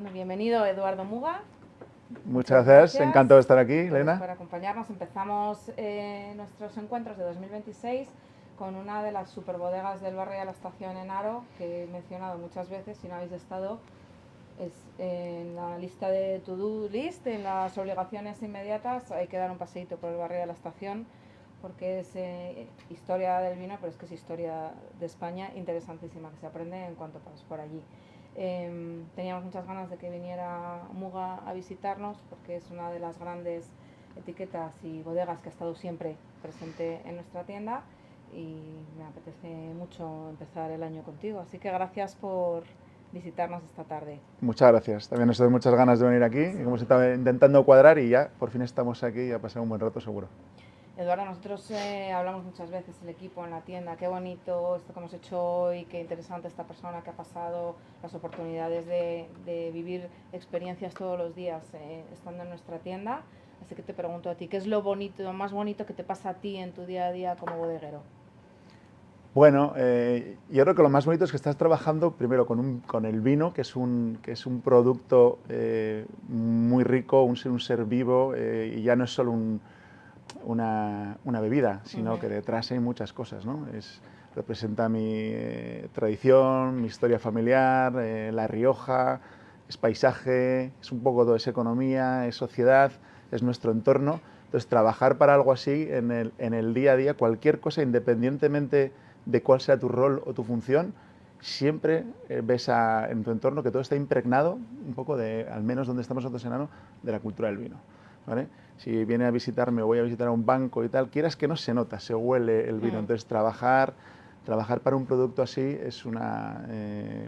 Bueno, bienvenido Eduardo Muga. Muchas gracias, encantado de estar aquí, Elena. Por acompañarnos. Empezamos nuestros encuentros de 2026 con una de las superbodegas del barrio de la Estación en Haro, que he mencionado muchas veces. Si no habéis estado, es en la lista de to-do list, en las obligaciones inmediatas. Hay que dar un paseíto por el barrio de la Estación, porque es historia del vino, pero es que es historia de España interesantísima, que se aprende en cuanto pasas por allí. Teníamos muchas ganas de que viniera Muga a visitarnos, porque es una de las grandes etiquetas y bodegas que ha estado siempre presente en nuestra tienda, y me apetece mucho empezar el año contigo, así que gracias por visitarnos esta tarde. Muchas gracias, también nos doy muchas ganas de venir aquí, hemos estado intentando cuadrar y ya por fin estamos aquí y ha pasado un buen rato seguro. Eduardo, nosotros hablamos muchas veces, el equipo en la tienda, qué bonito esto que hemos hecho hoy, qué interesante esta persona que ha pasado, las oportunidades de vivir experiencias todos los días estando en nuestra tienda. Así que te pregunto a ti, ¿qué es lo bonito, lo más bonito que te pasa a ti en tu día a día como bodeguero? Bueno, yo creo que lo más bonito es que estás trabajando primero con el vino, que es un producto muy rico, un ser vivo, y ya no es solo una bebida, sino que detrás hay muchas cosas, ¿no? Representa mi tradición, mi historia familiar, La Rioja, es paisaje, es un poco todo, es economía, es sociedad, es nuestro entorno. Entonces, trabajar para algo así en el día a día, cualquier cosa, independientemente de cuál sea tu rol o tu función, siempre ves en tu entorno que todo está impregnado, un poco de, al menos donde estamos nosotros en Haro, de la cultura del vino, ¿vale? Si viene a visitarme o voy a visitar a un banco y tal, quieras que no, se nota, se huele el vino. Entonces, trabajar para un producto así es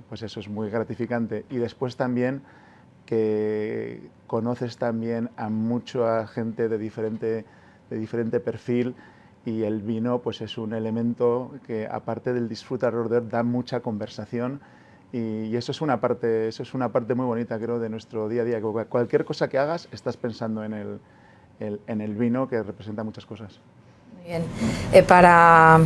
pues eso es muy gratificante. Y después también que conoces también a mucha gente de diferente perfil, y el vino pues es un elemento que, aparte del disfrutar alrededor, da mucha conversación. Y eso es una parte muy bonita, creo, de nuestro día a día. Cualquier cosa que hagas, estás pensando en el vino, que representa muchas cosas. Muy bien. Para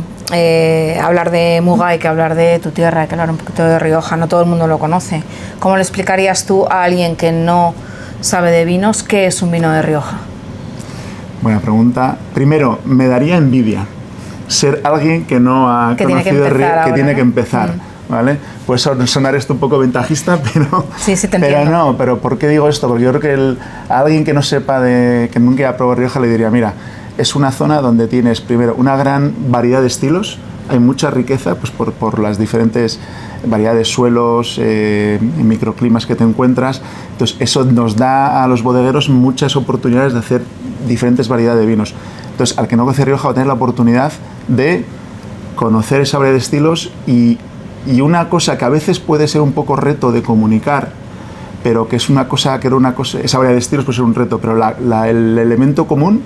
hablar de Muga hay que hablar de tu tierra, hay que hablar un poquito de Rioja. No todo el mundo lo conoce. ¿Cómo le explicarías tú a alguien que no sabe de vinos qué es un vino de Rioja? Buena pregunta. Primero, me daría envidia ser alguien que no ha conocido Rioja, que tiene que empezar. ¿Vale? Puede sonar esto un poco ventajista, pero, sí, te entiendo. Pero no, pero ¿por qué digo esto? Porque yo creo que a alguien que no sepa, que nunca haya probado Rioja, le diría, mira, es una zona donde tienes, primero, una gran variedad de estilos, hay mucha riqueza pues por las diferentes variedades de suelos, microclimas que te encuentras. Entonces, eso nos da a los bodegueros muchas oportunidades de hacer diferentes variedades de vinos. Entonces, al que no conoce Rioja va a tener la oportunidad de conocer esa variedad de estilos, y una cosa que a veces puede ser un poco reto de comunicar, pero que es una cosa, esa variedad de estilos puede ser un reto, pero el elemento común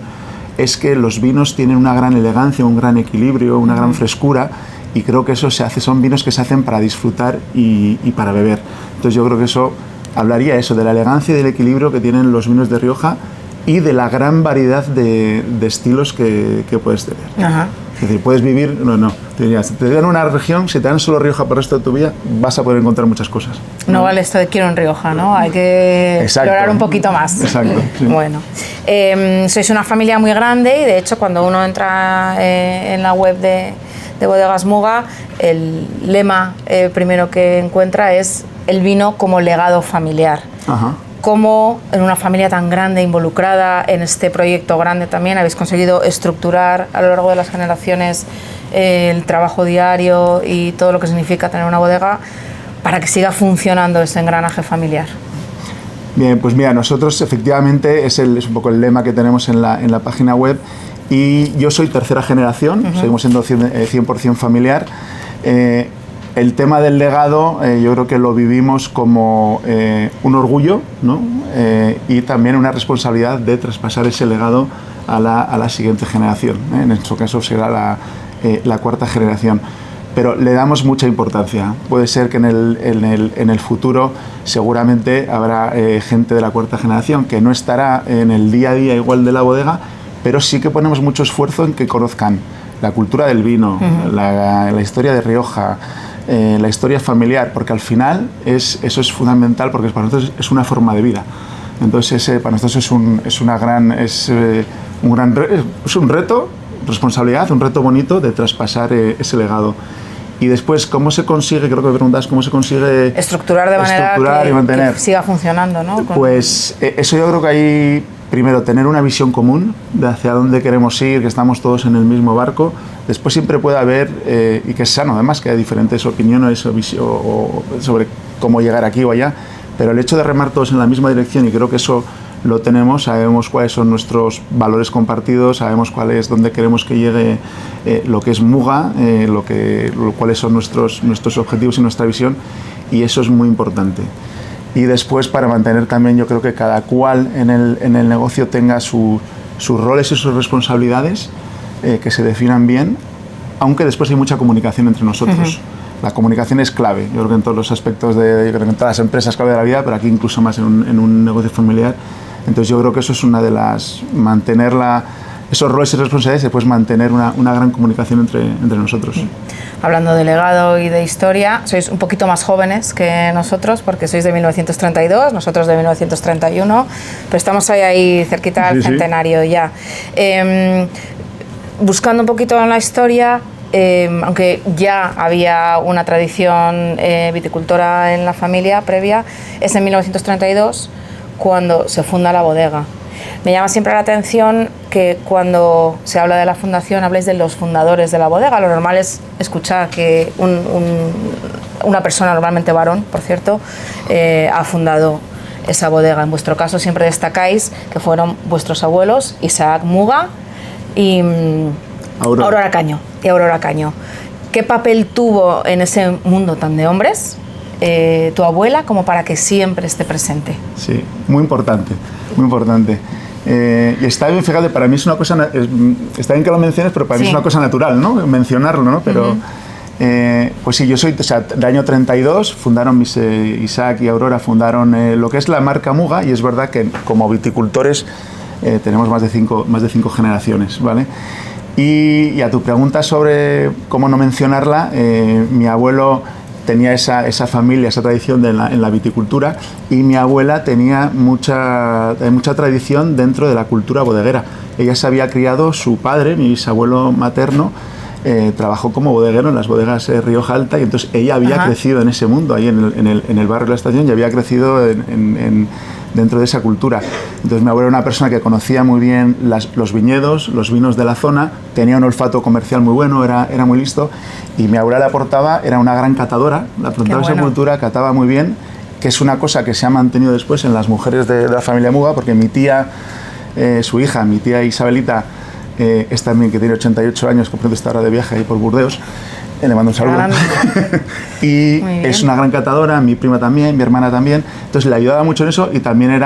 es que los vinos tienen una gran elegancia, un gran equilibrio, una gran frescura, y creo que son vinos que se hacen para disfrutar y para beber. Entonces yo creo que hablaría de la elegancia y del equilibrio que tienen los vinos de Rioja, y de la gran variedad de estilos que puedes tener. Ajá. Es decir, puedes vivir, si te dan una región, si te dan solo Rioja para el resto de tu vida, vas a poder encontrar muchas cosas. No vale esto de quiero en Rioja, ¿no? Hay que explorar un poquito más. Exacto. Sí. Bueno, sois una familia muy grande, y de hecho cuando uno entra en la web de Bodegas Muga, el lema primero que encuentra es el vino como legado familiar. Ajá. Cómo en una familia tan grande, involucrada en este proyecto grande también, habéis conseguido estructurar a lo largo de las generaciones el trabajo diario y todo lo que significa tener una bodega para que siga funcionando ese engranaje familiar. Bien, pues mira, nosotros efectivamente es un poco el lema que tenemos en la página web, y yo soy tercera generación, seguimos siendo 100% familiar. El tema del legado, yo creo que lo vivimos como un orgullo, ¿no? Y también una responsabilidad de traspasar ese legado a la siguiente generación, ¿eh? En nuestro caso será la cuarta generación. Pero le damos mucha importancia. Puede ser que en el futuro seguramente habrá gente de la cuarta generación que no estará en el día a día igual de la bodega, pero sí que ponemos mucho esfuerzo en que conozcan la cultura del vino, la historia de Rioja, la historia familiar, porque al final eso es fundamental, porque para nosotros es una forma de vida. Entonces para nosotros es un reto, responsabilidad, un reto bonito de traspasar ese legado. Y después, ¿cómo se consigue? Creo que me preguntas, ¿cómo se consigue estructurar de manera y mantener? Que siga funcionando, ¿no? Pues eso yo creo que hay, primero, tener una visión común de hacia dónde queremos ir, que estamos todos en el mismo barco. Después siempre puede haber, y que es sano además, que hay diferentes opiniones o sobre cómo llegar aquí o allá, pero el hecho de remar todos en la misma dirección, y creo que eso lo tenemos, sabemos cuáles son nuestros valores compartidos, sabemos dónde queremos que llegue lo que es Muga, cuáles son nuestros objetivos y nuestra visión, y eso es muy importante. Y después, para mantener también, yo creo que cada cual en el negocio tenga sus roles y sus responsabilidades, que se definan bien, aunque después hay mucha comunicación entre nosotros. La comunicación es clave, yo creo que en todos los aspectos, yo creo que en todas las empresas clave de la vida, pero aquí incluso más en un negocio familiar. Entonces yo creo que eso es una de las, mantener esos roles y responsabilidades y después mantener una gran comunicación entre nosotros. Hablando de legado y de historia, sois un poquito más jóvenes que nosotros, porque sois de 1932, nosotros de 1931, pero estamos ahí cerquita del centenario ya. Buscando un poquito en la historia, aunque ya había una tradición viticultora en la familia previa, es en 1932 cuando se funda la bodega. Me llama siempre la atención que cuando se habla de la fundación habléis de los fundadores de la bodega. Lo normal es escuchar que una persona, normalmente varón, por cierto, ha fundado esa bodega. En vuestro caso siempre destacáis que fueron vuestros abuelos, Isaac Muga y Aurora Caño. ¿Qué papel tuvo en ese mundo tan de hombres tu abuela como para que siempre esté presente? Sí, muy importante, muy importante. Y está bien, fíjate, para mí es una cosa, está bien que lo menciones, pero para mí es una cosa natural, ¿no? Mencionarlo, ¿no? Pero, pues sí, yo soy, o sea, del año 32, fundaron Isaac y Aurora, fundaron lo que es la marca Muga, y es verdad que como viticultores tenemos más de cinco generaciones, ¿vale? Y a tu pregunta sobre cómo no mencionarla, mi abuelo tenía esa familia, esa tradición en la viticultura, y mi abuela tenía mucha tradición dentro de la cultura bodeguera. Ella se había criado, su padre, mi bisabuelo materno, trabajó como bodeguero en las bodegas Rioja Alta, y entonces ella había crecido en ese mundo, ahí en el barrio de la Estación, y había crecido dentro de esa cultura. Entonces mi abuelo era una persona que conocía muy bien los viñedos, los vinos de la zona, tenía un olfato comercial muy bueno, era muy listo, y mi abuela le aportaba, era una gran catadora, le aportaba esa cultura, cataba muy bien, que es una cosa que se ha mantenido después en las mujeres de la familia Muga, porque mi tía, su hija, mi tía Isabelita, es también, que tiene 88 años, comprende, está ahora de viaje ahí por Burdeos, le mando un saludo. Y es una gran catadora, mi prima también, mi hermana también, entonces le ayudaba mucho en eso, y también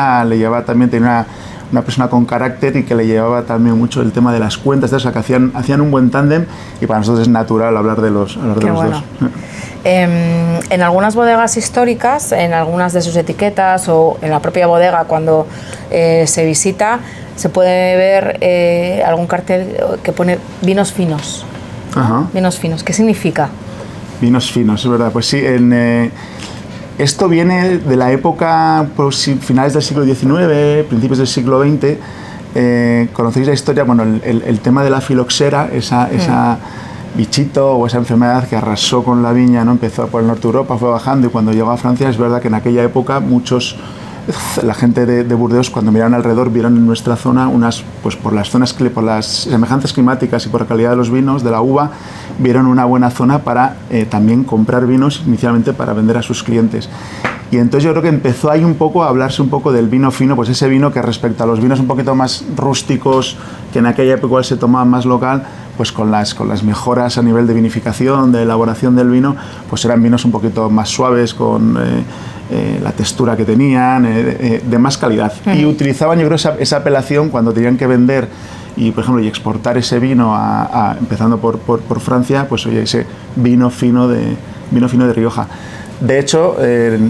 tenía una persona con carácter y que le llevaba también mucho el tema de las cuentas, o sea, que hacían un buen tándem, y para nosotros es natural hablar de los dos. En algunas bodegas históricas, en algunas de sus etiquetas o en la propia bodega cuando se visita, se puede ver algún cartel que pone vinos finos. Vinos finos, ¿qué significa? Vinos finos, es verdad. Pues sí, esto viene de la época, pues, finales del siglo XIX, principios del siglo XX. Conocéis la historia, bueno, el tema de la filoxera, esa bichito o esa enfermedad que arrasó con la viña, ¿no? Empezó por el norte de Europa, fue bajando, y cuando llegó a Francia, es verdad que en aquella época la gente de Burdeos, cuando miraron alrededor, vieron en nuestra zona pues por las semejanzas climáticas y por la calidad de los vinos, de la uva, vieron una buena zona para también comprar vinos, inicialmente para vender a sus clientes. Y entonces yo creo que empezó ahí un poco a hablarse un poco del vino fino, pues ese vino que, respecto a los vinos un poquito más rústicos, que en aquella época se tomaba más local, pues con las mejoras a nivel de vinificación, de elaboración del vino, pues eran vinos un poquito más suaves, con la textura que tenían, de más calidad. Y utilizaban, yo creo, esa apelación cuando tenían que vender y, por ejemplo, y exportar ese vino empezando por Francia, pues oye, ese vino fino de Rioja. De hecho,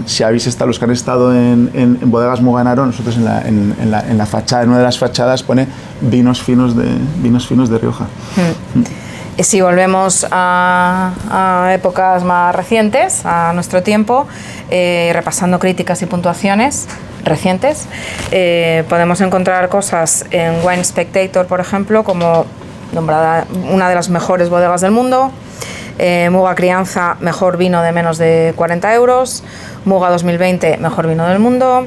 si habéis estado, los que han estado en bodegas Muga en Aro, nosotros en la fachada, en una de las fachadas pone vinos finos de Rioja. Si volvemos a épocas más recientes, a nuestro tiempo, repasando críticas y puntuaciones recientes, podemos encontrar cosas en Wine Spectator, por ejemplo, como nombrada una de las mejores bodegas del mundo, Muga Crianza, mejor vino de menos de 40 euros, Muga 2020, mejor vino del mundo,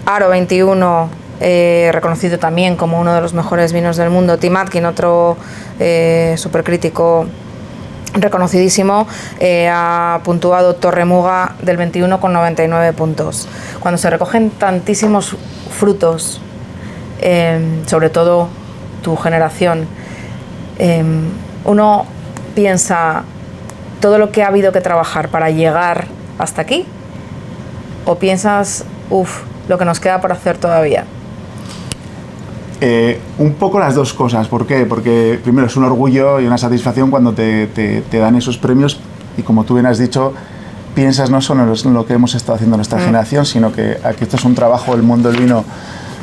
Aro 21, reconocido también como uno de los mejores vinos del mundo, Tim Atkin, otro supercrítico reconocidísimo, ha puntuado Torre Muga del 21 con 99 puntos. Cuando se recogen tantísimos frutos, sobre todo tu generación, uno piensa todo lo que ha habido que trabajar para llegar hasta aquí, o piensas, lo que nos queda por hacer todavía. Un poco las dos cosas. ¿Por qué? Porque primero es un orgullo y una satisfacción cuando te dan esos premios y, como tú bien has dicho, piensas no solo en lo que hemos estado haciendo en nuestra generación, sino que aquí esto es un trabajo, el mundo del vino,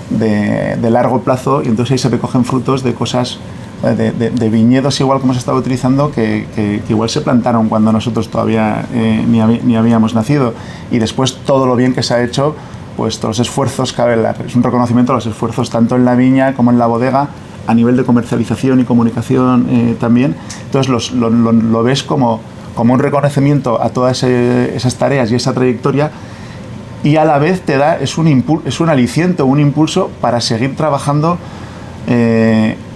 de largo plazo, y entonces ahí se recogen frutos de cosas, de viñedos igual que hemos estado utilizando, que igual se plantaron cuando nosotros todavía ni habíamos nacido, y después todo lo bien que se ha hecho, pues todos los esfuerzos, es un reconocimiento a los esfuerzos tanto en la viña como en la bodega, a nivel de comercialización y comunicación también. Entonces lo ves como un reconocimiento a todas esas tareas y esa trayectoria, y a la vez es un aliciente, un impulso para seguir trabajando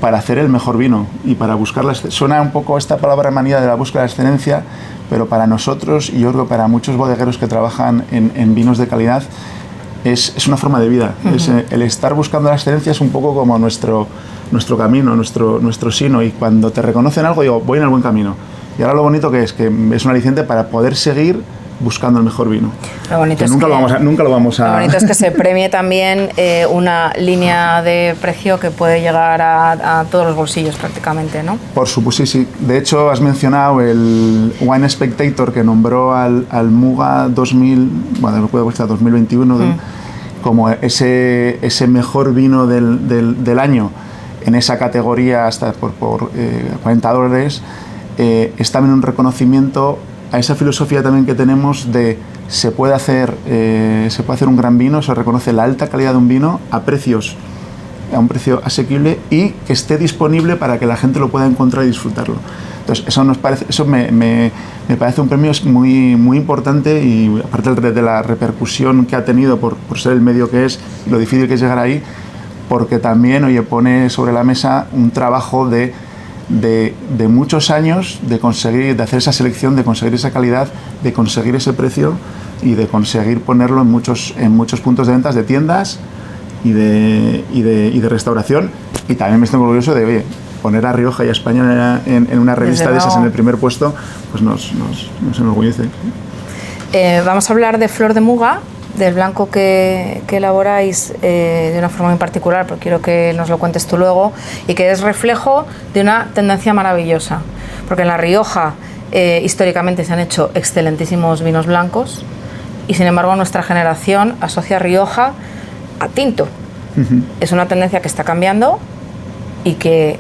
para hacer el mejor vino y para buscar suena un poco esta palabra manía de la búsqueda de la excelencia, pero para nosotros, y yo creo que para muchos bodegueros que trabajan en vinos de calidad, es una forma de vida. El estar buscando la excelencia es un poco como nuestro camino, nuestro sino, y cuando te reconocen algo, digo, voy en el buen camino. Y ahora lo bonito que es un aliciente para poder seguir buscando el mejor vino. Lo bonito nunca lo vamos a... Lo bonito es que se premie también una línea de precio que puede llegar a todos los bolsillos prácticamente, ¿no? Por supuesto, sí. De hecho, has mencionado el Wine Spectator, que nombró al Muga 2021 como ese mejor vino del año en esa categoría, hasta por $40. Es también un reconocimiento a esa filosofía también que tenemos de se puede hacer un gran vino, se reconoce la alta calidad de un vino a un precio asequible y que esté disponible para que la gente lo pueda encontrar y disfrutarlo. Entonces eso me parece un premio muy, muy importante, y aparte de la repercusión que ha tenido por ser el medio que es y lo difícil que es llegar ahí, porque también pone sobre la mesa un trabajo de muchos años de hacer esa selección, de conseguir esa calidad, de conseguir ese precio y de conseguir ponerlo en muchos puntos de ventas de tiendas y de restauración. Y también me estoy orgulloso de poner a Rioja y a España en una revista de esas en el primer puesto, pues nos enorgullece. Vamos a hablar de Flor de Muga, del blanco que elaboráis de una forma muy particular, pero quiero que nos lo cuentes tú luego, y que es reflejo de una tendencia maravillosa, porque en La Rioja históricamente se han hecho excelentísimos vinos blancos, y sin embargo nuestra generación asocia Rioja a tinto. Es una tendencia que está cambiando y que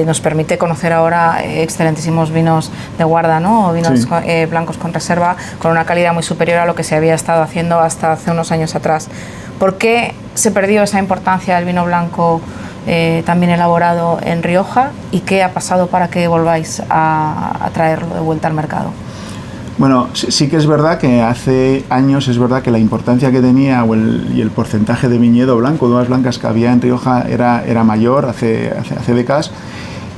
nos permite conocer ahora excelentísimos vinos de guarda, ¿no? O vinos blancos con reserva, con una calidad muy superior a lo que se había estado haciendo hasta hace unos años atrás. ¿Por qué se perdió esa importancia del vino blanco también elaborado en Rioja, y qué ha pasado para que volváis a traerlo de vuelta al mercado? Bueno, sí que es verdad que hace años es verdad que la importancia que tenía y el porcentaje de viñedo blanco, de uvas blancas que había en Rioja era mayor hace décadas,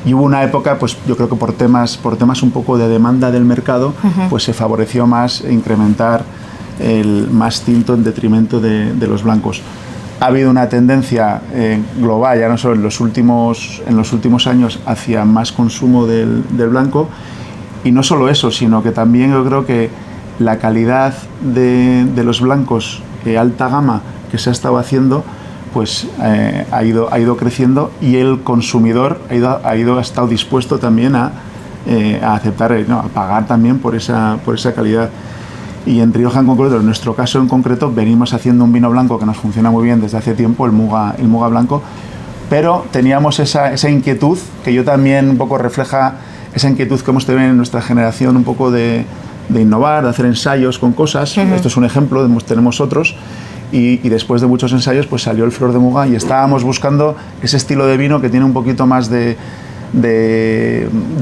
y hubo una época, pues yo creo que por temas un poco de demanda del mercado, pues se favoreció más incrementar el más tinto en detrimento de los blancos. Ha habido una tendencia global, ya no solo en los últimos años, hacia más consumo del blanco. Y no solo eso, sino que también yo creo que la calidad de los blancos de alta gama que se ha estado haciendo, pues ha ido creciendo, y el consumidor ha estado dispuesto también a aceptar, a pagar también por esa calidad. Y en Rioja en concreto, en nuestro caso en concreto, venimos haciendo un vino blanco que nos funciona muy bien desde hace tiempo, el Muga blanco, pero teníamos esa inquietud que yo también un poco refleja esa inquietud que hemos tenido en nuestra generación un poco de innovar, de hacer ensayos con cosas. Esto es un ejemplo, tenemos otros. Y después de muchos ensayos pues salió el Flor de Muga y estábamos buscando ese estilo de vino que tiene un poquito más de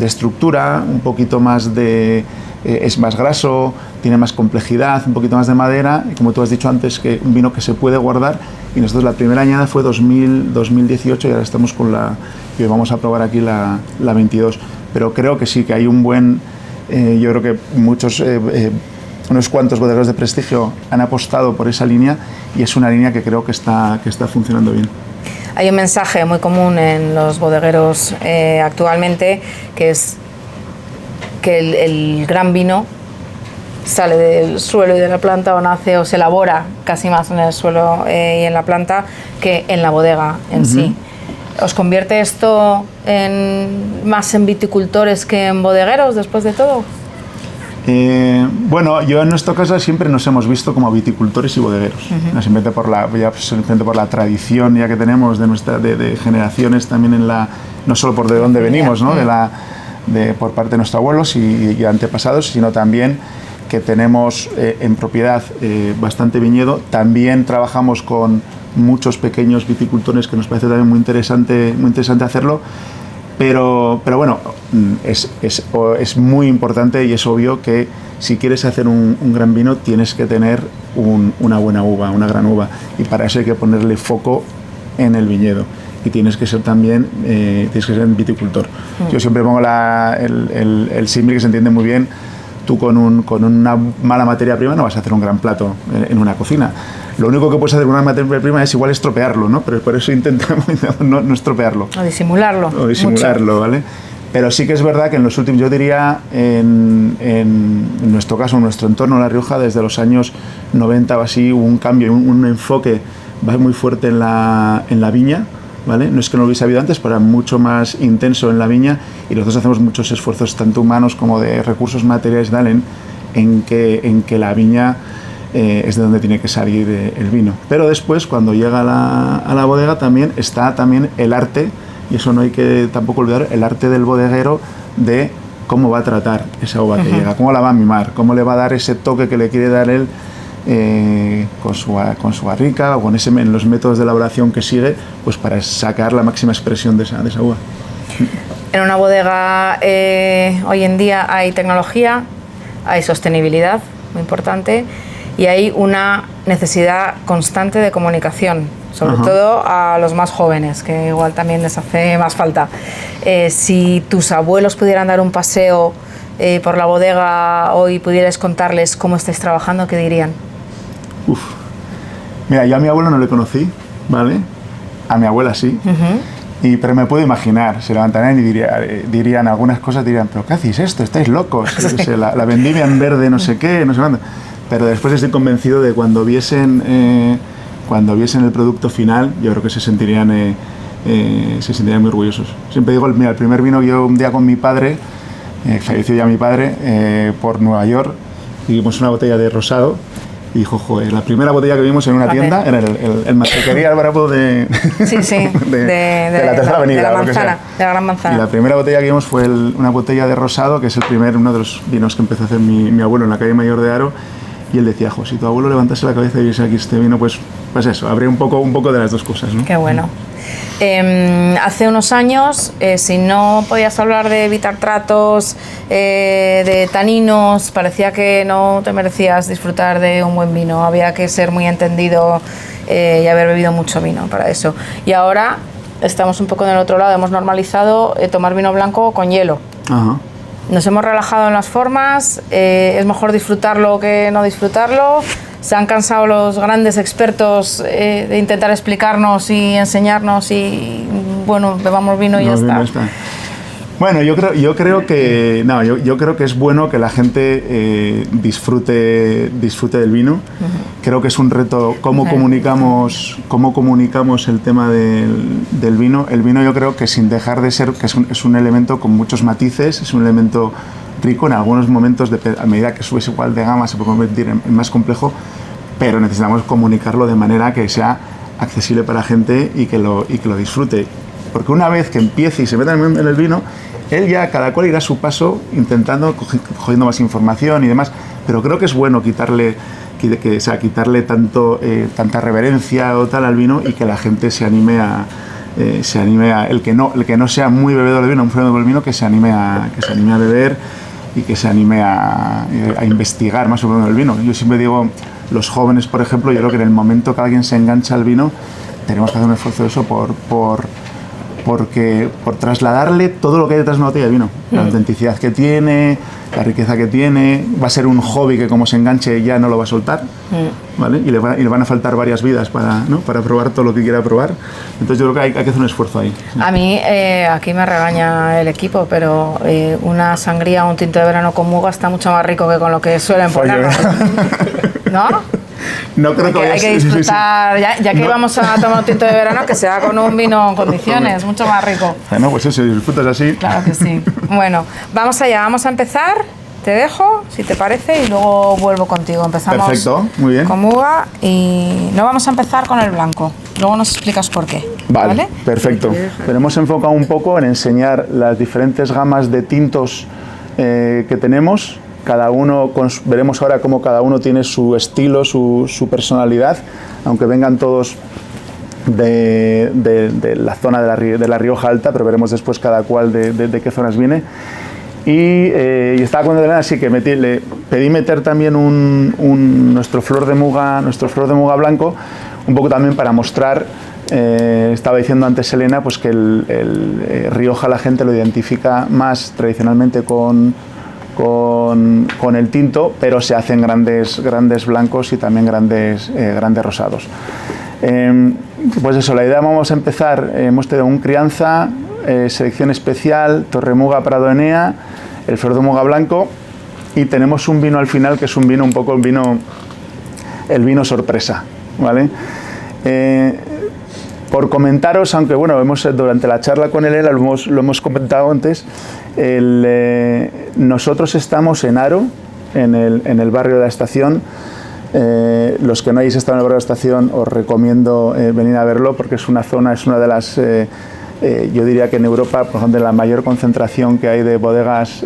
estructura, un poquito más de... es más graso, tiene más complejidad, un poquito más de madera, y como tú has dicho antes, que un vino que se puede guardar. Y nosotros la primera añada fue 2018 y ahora estamos con y vamos a probar aquí la 22. Pero creo que sí, que hay un buen... yo creo que unos cuantos bodegueros de prestigio han apostado por esa línea y es una línea que creo que está funcionando bien. Hay un mensaje muy común en los bodegueros actualmente, que es que el gran vino sale del suelo y de la planta, o nace o se elabora casi más en el suelo y en la planta que en la bodega en sí. ¿Os convierte esto más en viticultores que en bodegueros después de todo? Bueno, yo en nuestro caso siempre nos hemos visto como viticultores y bodegueros, simplemente por la tradición ya que tenemos de generaciones también no solo por de dónde venimos, ¿no? Por parte de nuestros abuelos y antepasados, sino también que tenemos en propiedad bastante viñedo. También trabajamos con muchos pequeños viticultores, que nos parece también muy interesante hacerlo. Pero bueno, es muy importante y es obvio que si quieres hacer un gran vino tienes que tener una buena uva, una gran uva, y para eso hay que ponerle foco en el viñedo y tienes que ser también viticultor. Yo siempre pongo el símil que se entiende muy bien. Tú con una mala materia prima no vas a hacer un gran plato en una cocina. Lo único que puedes hacer con una materia prima es igual estropearlo, ¿no? Pero por eso intentamos no estropearlo. O disimularlo. Mucho. ¿Vale? Pero sí que es verdad que en los últimos, yo diría, en nuestro caso, en nuestro entorno, La Rioja, desde los años 90 o así, hubo un cambio, un enfoque muy fuerte en la viña, ¿vale? No es que no lo hubiese habido antes, pero era mucho más intenso en la viña, y nosotros hacemos muchos esfuerzos, tanto humanos como de recursos materiales, en que la viña es de donde tiene que salir el vino. Pero después, cuando llega a la bodega, también está el arte, y eso no hay que tampoco olvidar, el arte del bodeguero de cómo va a tratar esa uva que llega, cómo la va a mimar, cómo le va a dar ese toque que le quiere dar él con su barrica, o en los métodos de elaboración que sigue, pues para sacar la máxima expresión de esa uva. En una bodega hoy en día hay tecnología, hay sostenibilidad, muy importante, y hay una necesidad constante de comunicación, sobre todo a los más jóvenes, que igual también les hace más falta. Si tus abuelos pudieran dar un paseo por la bodega hoy, pudierais contarles cómo estáis trabajando, ¿qué dirían? Mira, yo a mi abuelo no le conocí, ¿vale? A mi abuela sí. Pero me puedo imaginar, se levantarían y dirían algunas cosas, dirían, ¿pero qué hacéis esto? ¿Estáis locos? Sí. La vendimia en verde, no sé qué, no sé cuándo. Pero después estoy convencido de cuando viesen el producto final, yo creo que se sentirían muy orgullosos. Siempre digo, mira, el primer vino que yo un día con mi padre, falleció ya mi padre, por Nueva York, vimos una botella de rosado. Y dijo, joder, la primera botella que vimos en una tienda era el Mantequería Álvaro de la Tercera Avenida. De la manzana, de la Gran Manzana. Y la primera botella que vimos fue una botella de rosado, que es uno de los vinos que empezó a hacer mi abuelo en la calle Mayor de Haro. Y él decía, si tu abuelo levantase la cabeza y viese aquí este vino, pues eso, habría un poco de las dos cosas, ¿no? Qué bueno. Hace unos años, si no podías hablar de evitar tratos, de taninos, parecía que no te merecías disfrutar de un buen vino. Había que ser muy entendido y haber bebido mucho vino para eso. Y ahora estamos un poco en el otro lado, hemos normalizado tomar vino blanco con hielo. Nos hemos relajado en las formas, es mejor disfrutarlo que no disfrutarlo. Se han cansado los grandes expertos de intentar explicarnos y enseñarnos y, bueno, bebamos vino y ya está. Bueno, yo creo que es bueno que la gente disfrute del vino. Creo que es un reto cómo comunicamos el tema del vino. El vino, yo creo que sin dejar de ser, que es un elemento con muchos matices, es un elemento rico. En algunos momentos, a medida que subes igual de gama, se puede convertir en más complejo, pero necesitamos comunicarlo de manera que sea accesible para la gente y que lo disfrute. Porque una vez que empiece y se meta en el vino, él ya, cada cual irá a su paso intentando, cogiendo más información y demás, pero creo que es bueno quitarle tanta reverencia o tal al vino y que la gente se anime a el que no sea muy bebedor de vino, muy bebedor del vino, que se anime a beber y que se anime a investigar más sobre el vino. Yo siempre digo, los jóvenes, por ejemplo, yo creo que en el momento que alguien se engancha al vino, tenemos que hacer un esfuerzo de eso por trasladarle todo lo que hay detrás de una botella de vino, la autenticidad que tiene, la riqueza que tiene. Va a ser un hobby que como se enganche ya no lo va a soltar, ¿vale? Y le van a faltar varias vidas para probar todo lo que quiera probar. Entonces yo creo que hay que hacer un esfuerzo ahí. A mí, aquí me regaña el equipo, pero una sangría o un tinto de verano con muga está mucho más rico que con lo que suelen poner, ¿no? No creo hay que disfrutar, sí. Ya que no. Vamos a tomar un tinto de verano, que sea con un vino en condiciones, mucho más rico. Bueno, pues eso, si disfrutas así. Claro que sí. Bueno, vamos allá, vamos a empezar. Te dejo, si te parece, y luego vuelvo contigo. Empezamos perfecto, muy bien. Con muga y no vamos a empezar con el blanco. Luego nos explicas por qué. Vale, perfecto. Pero hemos enfocado un poco en enseñar las diferentes gamas de tintos que tenemos. Cada uno, veremos ahora cómo cada uno tiene su estilo, su personalidad, aunque vengan todos de la zona de la Rioja Alta, pero veremos después cada cual de qué zonas viene. Y estaba con Elena, así que le pedí meter también nuestro flor de muga blanco, un poco también para mostrar. Estaba diciendo antes Elena, pues que el Rioja la gente lo identifica más tradicionalmente con el tinto, pero se hacen grandes blancos y también grandes rosados. Pues eso, la idea, vamos a empezar, hemos tenido un crianza, selección especial, Torremuga Prado Enea, el flor de muga blanco, y tenemos un vino al final que es un vino, un poco el vino sorpresa, ¿vale? Por comentaros, aunque bueno, durante la charla con Elena lo hemos comentado antes, nosotros estamos en Haro, en el barrio de la Estación. Los que no hayáis estado en el barrio de la Estación, os recomiendo venir a verlo, porque es una de las, yo diría que en Europa, por ejemplo, la mayor concentración que hay de bodegas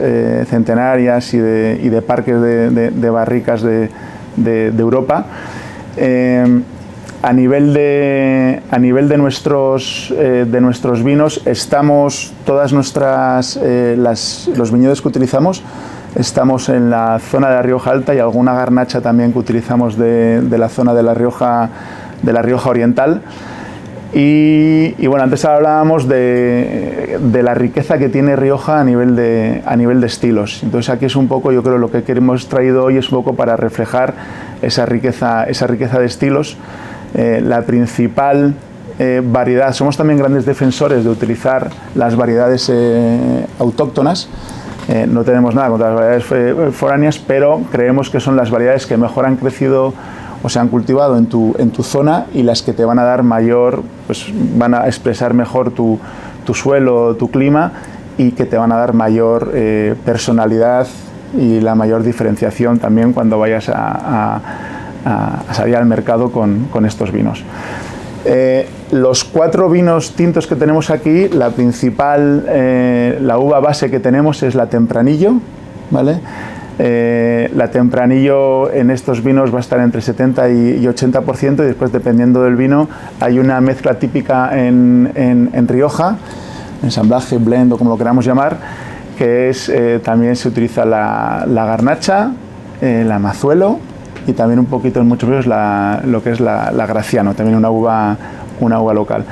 centenarias y de parques de barricas de Europa. A nivel de nuestros vinos, estamos todas los viñedos que utilizamos, estamos en la zona de la Rioja Alta y alguna garnacha también que utilizamos de la zona de la Rioja Oriental. Y bueno, antes hablábamos de la riqueza que tiene Rioja a nivel de estilos. Entonces aquí es un poco, yo creo, lo que hemos traído hoy es un poco para reflejar esa riqueza de estilos. La principal variedad, somos también grandes defensores de utilizar las variedades autóctonas. No tenemos nada contra las variedades foráneas, pero creemos que son las variedades que mejor han crecido o se han cultivado en tu zona y las que te van a dar mayor, pues van a expresar mejor tu suelo, tu clima, y que te van a dar mayor personalidad y la mayor diferenciación también cuando vayas a salir al mercado con estos vinos. Los 4 vinos tintos que tenemos aquí, la principal, la uva base que tenemos es la Tempranillo, ¿vale? La Tempranillo en estos vinos va a estar entre 70 y 80%, y después, dependiendo del vino, hay una mezcla típica en Rioja, ensamblaje, blend o como lo queramos llamar, que es, también se utiliza la garnacha, la mazuelo, y también un poquito en muchos vinos lo que es la Graciano, también una uva local.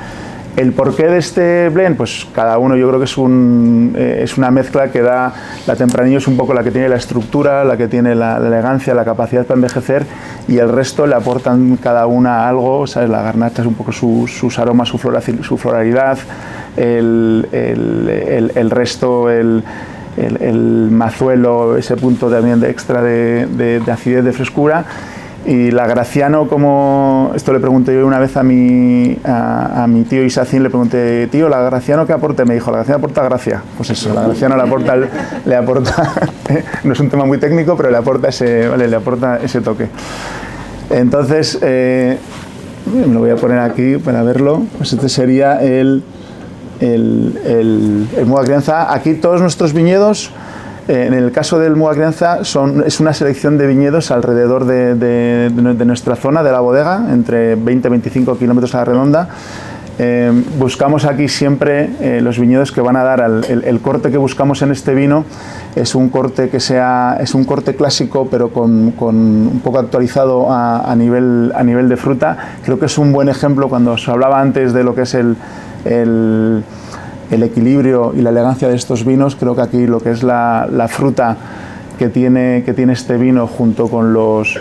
El porqué de este blend, pues cada uno, yo creo que es una mezcla que da. La Tempranillo es un poco la que tiene la estructura, la que tiene la elegancia, la capacidad para envejecer, y el resto le aportan cada una algo, ¿sabes? La garnacha es un poco sus aromas, su floralidad, el resto, el mazuelo, ese punto también de extra de acidez, de frescura. Y la Graciano, como esto le pregunté yo una vez a mi tío Isacín, le pregunté, tío, ¿la Graciano qué aporta? Me dijo, la Graciano aporta gracia. Pues eso, la Graciano le aporta no es un tema muy técnico, pero le aporta ese toque. Entonces, me lo voy a poner aquí para verlo. Pues este sería el Muga Crianza. Aquí todos nuestros viñedos, en el caso del Muga Crianza, es una selección de viñedos alrededor de nuestra zona, de la bodega, entre 20 y 25 kilómetros a la redonda. Buscamos aquí siempre los viñedos que van a dar el corte que buscamos en este vino. Es un corte es un corte clásico, pero con un poco actualizado a nivel de fruta. Creo que es un buen ejemplo cuando os hablaba antes de lo que es el equilibrio y la elegancia de estos vinos. Creo que aquí lo que es la fruta que tiene este vino, junto con los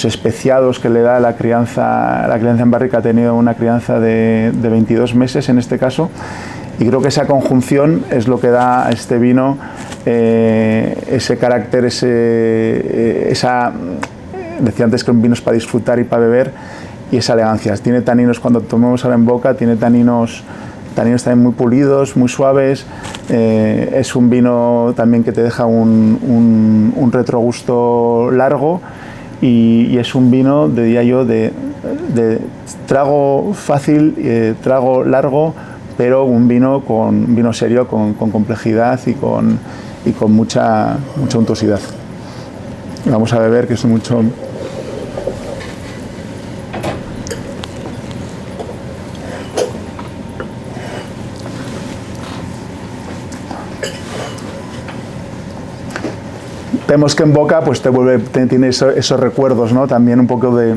especiados que le da la crianza en barrica. Ha tenido una crianza de 22 meses en este caso, y creo que esa conjunción es lo que da a este vino ese carácter, decía antes que un vino es para disfrutar y para beber, y esa elegancia. Tiene taninos, cuando tomemos ahora en boca, tiene taninos también muy pulidos, muy suaves. Es un vino también que te deja un retrogusto largo, y es un vino, diría yo, de trago fácil, trago largo, pero un vino serio, con complejidad y con mucha untuosidad. Vamos a beber, que es mucho. Vemos que en boca pues tiene esos recuerdos, ¿no? También un poco de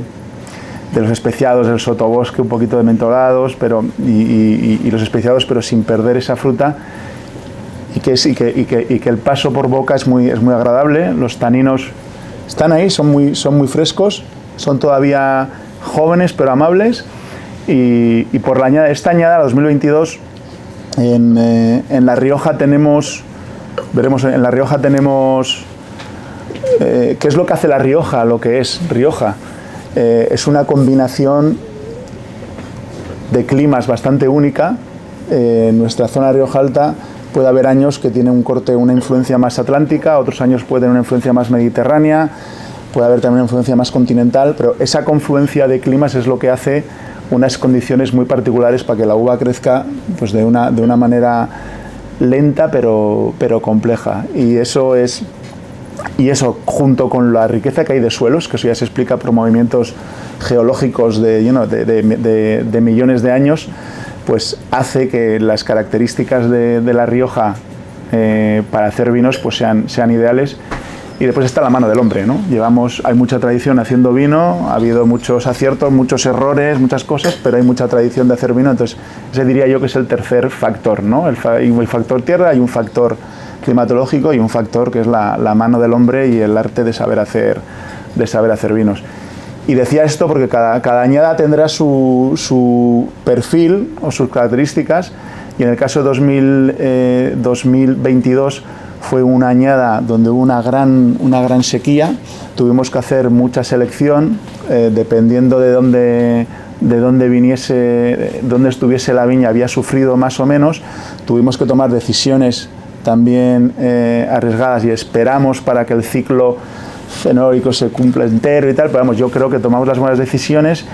los especiados del sotobosque, un poquito de mentolados, y los especiados, pero sin perder esa fruta, y que el paso por boca es muy agradable. Los taninos están ahí, son muy frescos, son todavía jóvenes pero amables, y por esta añada 2022 en La Rioja tenemos, veremos, en La Rioja tenemos ¿qué es lo que hace La Rioja? Lo que es Rioja es una combinación de climas bastante única. En nuestra zona de Rioja Alta puede haber años que tiene un corte, una influencia más atlántica, otros años puede tener una influencia más mediterránea, puede haber también una influencia más continental, pero esa confluencia de climas es lo que hace unas condiciones muy particulares para que la uva crezca pues de una manera lenta pero compleja. Y eso junto con la riqueza que hay de suelos, que eso ya se explica por movimientos geológicos de millones de años, pues hace que las características de La Rioja para hacer vinos pues sean ideales. Y después está la mano del hombre, ¿no? Hay mucha tradición haciendo vino, ha habido muchos aciertos, muchos errores, muchas cosas, pero hay mucha tradición de hacer vino. Entonces ese diría yo que es el tercer factor, ¿no? Hay un factor tierra, hay un factor climatológico y un factor que es la mano del hombre y el arte de saber hacer vinos. Y decía esto porque cada añada tendrá su perfil o sus características, y en el caso de 2022 fue una añada donde hubo una gran sequía. Tuvimos que hacer mucha selección dependiendo de dónde estuviese la viña, había sufrido más o menos. Tuvimos que tomar decisiones también arriesgadas, y esperamos para que el ciclo fenólico se cumpla entero y tal, pero vamos, yo creo que tomamos las buenas decisiones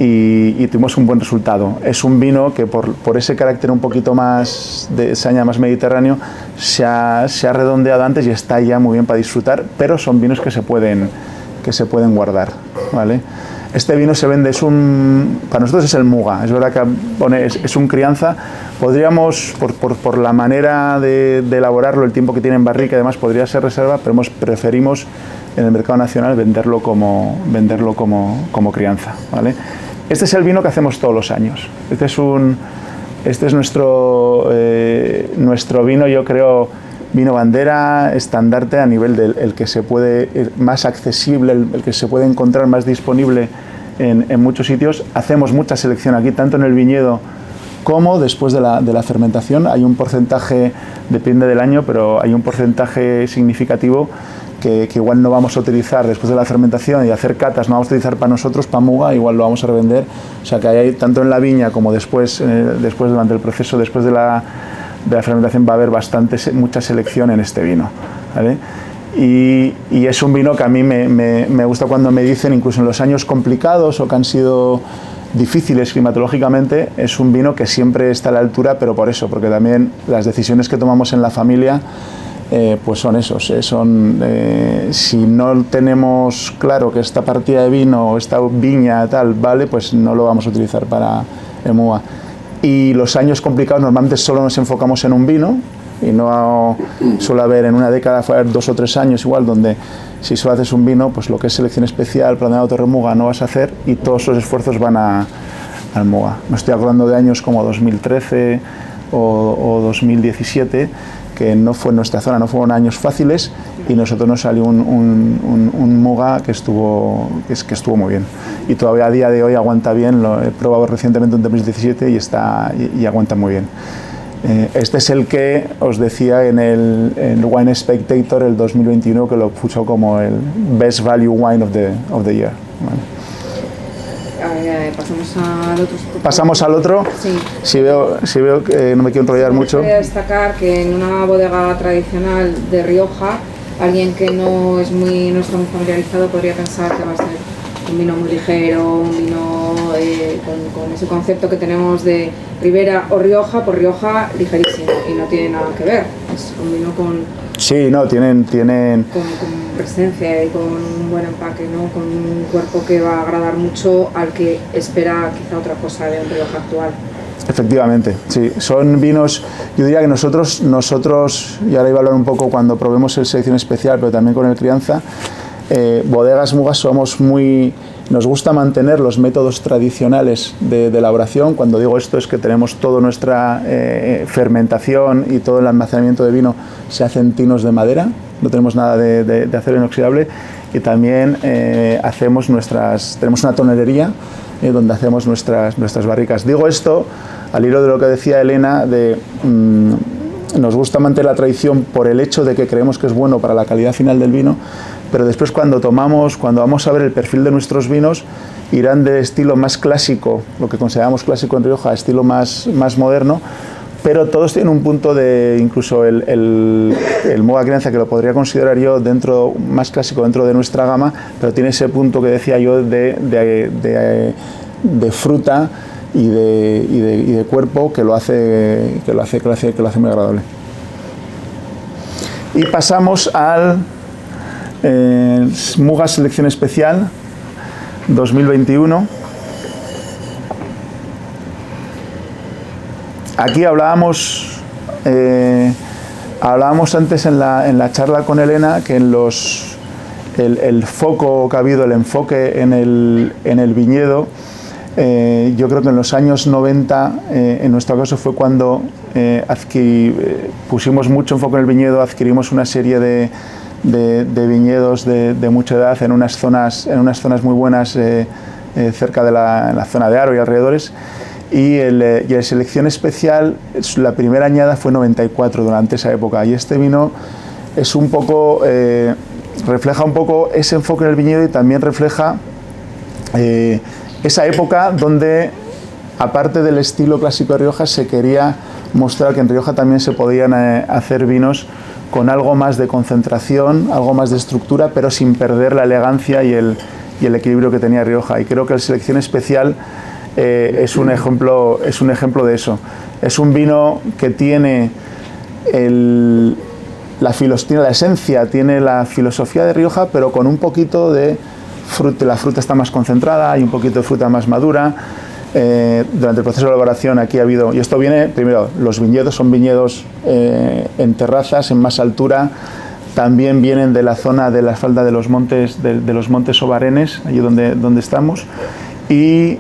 y tuvimos un buen resultado. Es un vino que por ese carácter un poquito más de saña, más mediterráneo, se ha redondeado antes y está ya muy bien para disfrutar, pero son vinos que se pueden guardar, ¿vale? Este vino se vende, para nosotros es el Muga, es verdad que es un crianza. Podríamos, por la manera de elaborarlo, el tiempo que tiene en barrica y demás, podría ser reserva, pero preferimos en el mercado nacional venderlo como crianza, ¿vale? Este es el vino que hacemos todos los años. Este es nuestro vino, yo creo, vino bandera, estandarte a nivel del que se puede, más accesible, el que se puede encontrar más disponible en muchos sitios. Hacemos mucha selección aquí, tanto en el viñedo como después de la fermentación. Hay un porcentaje, depende del año, pero hay un porcentaje significativo que igual no vamos a utilizar después de la fermentación y hacer catas, no vamos a utilizar para nosotros, para Muga, igual lo vamos a revender. O sea que hay, tanto en la viña como después durante el proceso, después de la fermentación, va a haber mucha selección en este vino, ¿vale? Y es un vino que a mí me gusta cuando me dicen, incluso en los años complicados o que han sido difíciles climatológicamente, es un vino que siempre está a la altura, pero por eso, porque también las decisiones que tomamos en la familia pues son esos. Si no tenemos claro que esta partida de vino o esta viña tal vale, pues no lo vamos a utilizar para el MUA. Y los años complicados normalmente solo nos enfocamos en un vino, y no suele haber en una década, fue 2 o 3 años igual, donde si solo haces un vino, pues lo que es selección especial, plan de autorremuga no vas a hacer, y todos los esfuerzos van al MUA. Me estoy acordando de años como 2013 o 2017, que no fue en nuestra zona, no fueron años fáciles, y nosotros nos salió un Muga que estuvo muy bien. Y todavía a día de hoy aguanta bien, lo he probado recientemente en 2017 y aguanta muy bien. Este es el que os decía en el Wine Spectator el 2021, que lo puso como el Best Value Wine of the Year. ¿Vale? Pasamos al otro. Sí. Si veo que no me quiero enrollar mucho. Voy a destacar que en una bodega tradicional de Rioja, alguien que no está muy familiarizado podría pensar que va a ser un vino muy ligero, un vino con ese concepto que tenemos de Ribera o Rioja, pues Rioja ligerísimo, y no tiene nada que ver. Es un vino con... Sí, no, tienen... Con presencia y con un buen empaque, ¿no? Con un cuerpo que va a agradar mucho al que espera quizá otra cosa de un Rioja actual. Efectivamente, sí. Son vinos, yo diría que nosotros, y ahora iba a hablar un poco cuando probemos el selección especial, pero también con el crianza, bodegas Mugas somos nos gusta mantener los métodos tradicionales de elaboración. Cuando digo esto es que tenemos toda nuestra fermentación y todo el almacenamiento de vino se hace en tinos de madera, no tenemos nada de acero inoxidable, y también tenemos una tonelería donde hacemos nuestras barricas. Digo esto al hilo de lo que decía Elena, nos gusta mantener la tradición por el hecho de que creemos que es bueno para la calidad final del vino, pero después cuando vamos a ver el perfil de nuestros vinos, irán de estilo más clásico, lo que consideramos clásico en Rioja, a estilo más moderno, pero todos tienen un punto de, incluso el Muga Crianza, que lo podría considerar yo más clásico dentro de nuestra gama, pero tiene ese punto que decía yo de fruta y de cuerpo que lo hace muy agradable. Y pasamos al Muga Selección Especial 2021. Aquí hablábamos antes en la charla con Elena que el foco que ha habido, el enfoque en el viñedo, yo creo que en los años 90, en nuestro caso fue cuando pusimos mucho enfoque en el viñedo, adquirimos una serie de viñedos de mucha edad en unas zonas muy buenas cerca de la zona de Aro y alrededores. Y el selección especial, la primera añada fue 94 durante esa época, y este vino es un poco, refleja un poco ese enfoque en el viñedo, y también refleja esa época donde, aparte del estilo clásico de Rioja, se quería mostrar que en Rioja también se podían hacer vinos con algo más de concentración, algo más de estructura, pero sin perder la elegancia y el equilibrio que tenía Rioja. Y creo que el selección especial es un ejemplo de eso. Es un vino que tiene la esencia, tiene la filosofía de Rioja, pero con un poquito de fruta. La fruta está más concentrada, hay un poquito de fruta más madura. Durante el proceso de elaboración aquí ha habido, y esto viene, primero, los viñedos son viñedos en terrazas, en más altura. También vienen de la zona de la falda de los montes, de los montes Obarenes, allí donde estamos. Y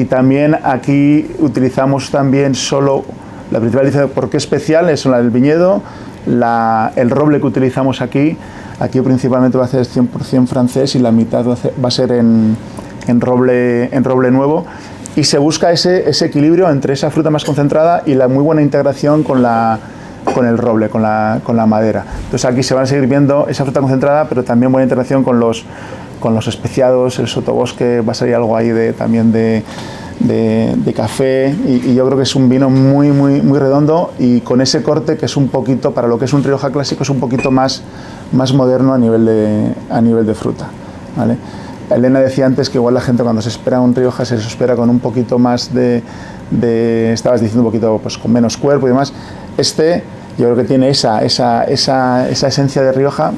también aquí utilizamos también solo, la principal diferencia, ¿por qué especial? Es la del viñedo, el roble que utilizamos aquí principalmente va a ser 100% francés, y la mitad va a ser en roble nuevo, y se busca ese equilibrio entre esa fruta más concentrada y la muy buena integración con el roble, con la madera. Entonces aquí se van a seguir viendo esa fruta concentrada, pero también buena integración con los especiados, el sotobosque, va a salir algo ahí también de café, y yo creo que es un vino muy redondo, y con ese corte que es un poquito, para lo que es un Rioja clásico, es un poquito más moderno a nivel de fruta, ¿vale? Elena decía antes que igual la gente cuando se espera un Rioja se espera con un poquito más estabas diciendo un poquito pues, con menos cuerpo y demás. Yo creo que tiene esa esencia de Rioja,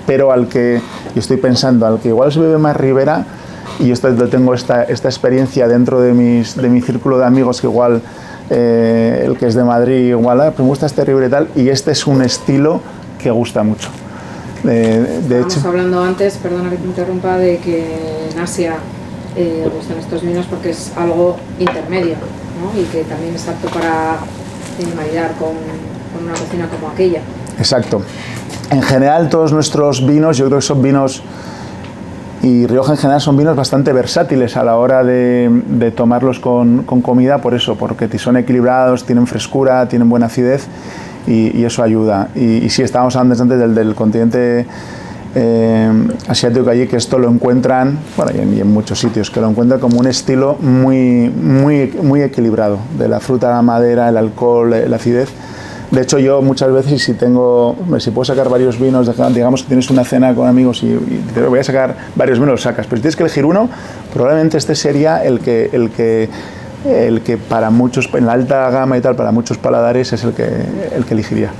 pero al que, yo estoy pensando, al que igual se bebe más Ribera, y yo tengo esta experiencia dentro de mi círculo de amigos, que igual el que es de Madrid, igual, pues me gusta este Ribera y tal, y este es un estilo que gusta mucho. Estábamos hablando antes, perdona que te interrumpa, de que en Asia gustan estos vinos porque es algo intermedio, ¿no? Y que también es apto para maridar con una cocina como aquella. Exacto. En general todos nuestros vinos, yo creo que son vinos, y Rioja en general son vinos bastante versátiles a la hora de tomarlos con comida, por eso, porque son equilibrados, tienen frescura, tienen buena acidez, y eso ayuda. Y sí, estábamos hablando antes del continente asiático allí, que esto lo encuentran, bueno, y en muchos sitios, que lo encuentran como un estilo muy equilibrado, de la fruta, la madera, el alcohol, la acidez. De hecho, yo muchas veces, si puedo sacar varios vinos, digamos que tienes una cena con amigos y te voy a sacar varios vinos, los sacas, pero si tienes que elegir uno, probablemente este sería el que para muchos, en la alta gama y tal, para muchos paladares es el que elegiría.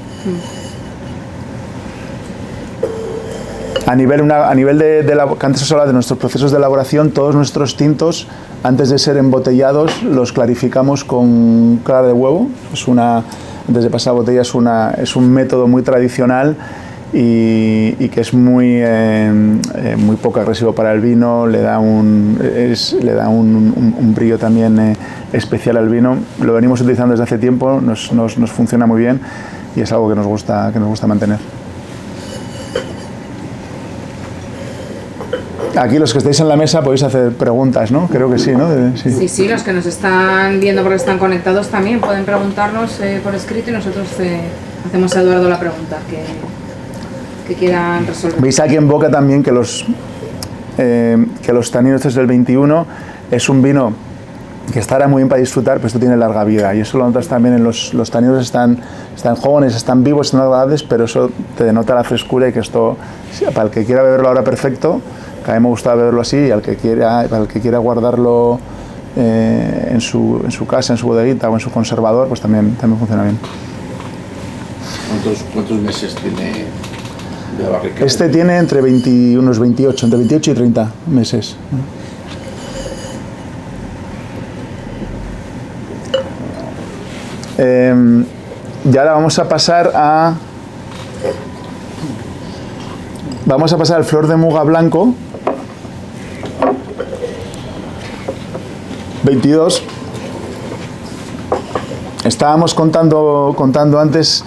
A nivel de que antes os hablaba de nuestros procesos de elaboración, todos nuestros tintos, antes de ser embotellados, los clarificamos con clara de huevo. Antes de pasar a botella es un método muy tradicional y que es muy poco agresivo para el vino, le da un brillo también especial al vino. Lo venimos utilizando desde hace tiempo, nos funciona muy bien y es algo que nos gusta mantener. Aquí los que estáis en la mesa podéis hacer preguntas, ¿no? Creo que sí, ¿no? Sí, los que nos están viendo porque están conectados también pueden preguntarnos por escrito y nosotros hacemos a Eduardo la pregunta que quieran resolver. Veis aquí en boca también que los taninos desde el 21 es un vino que estará muy bien para disfrutar, pero esto tiene larga vida, y eso lo notas también en los taninos, están jóvenes, están vivos, están agradables, pero eso te denota la frescura, y que esto, para el que quiera beberlo ahora, perfecto, que a mí me gusta beberlo así, y para el que quiera guardarlo en su casa, en su bodeguita o en su conservador, pues también funciona bien. ¿Cuántos meses tiene de barrica? Este tiene entre 28 y 30 meses. Y ahora vamos a pasar al Flor de Muga blanco 22. Estábamos contando antes,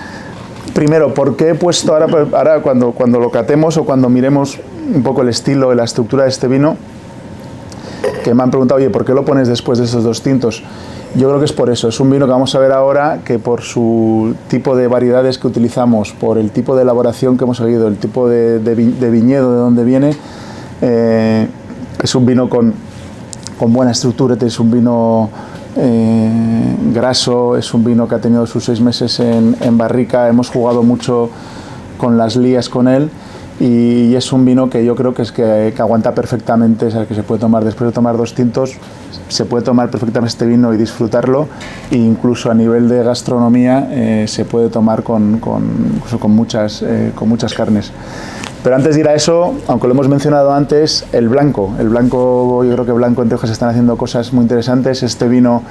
primero, por qué he puesto ahora cuando lo catemos o cuando miremos un poco el estilo y la estructura de este vino, que me han preguntado, oye, ¿por qué lo pones después de esos dos tintos? Yo creo que es por eso. Es un vino que vamos a ver ahora, que por su tipo de variedades que utilizamos, por el tipo de elaboración que hemos seguido, el tipo de viñedo de donde viene, es un vino con buena estructura, es un vino graso, es un vino que ha tenido sus 6 meses en barrica. Hemos jugado mucho con las lías con él, y es un vino que yo creo que aguanta perfectamente, o sea, que se puede tomar después de tomar dos tintos. Se puede tomar perfectamente este vino y disfrutarlo, e incluso a nivel de gastronomía se puede tomar con muchas carnes. Pero antes de ir a eso, aunque lo hemos mencionado antes, el blanco, yo creo que blanco en Rioja se están haciendo cosas muy interesantes. Este vino,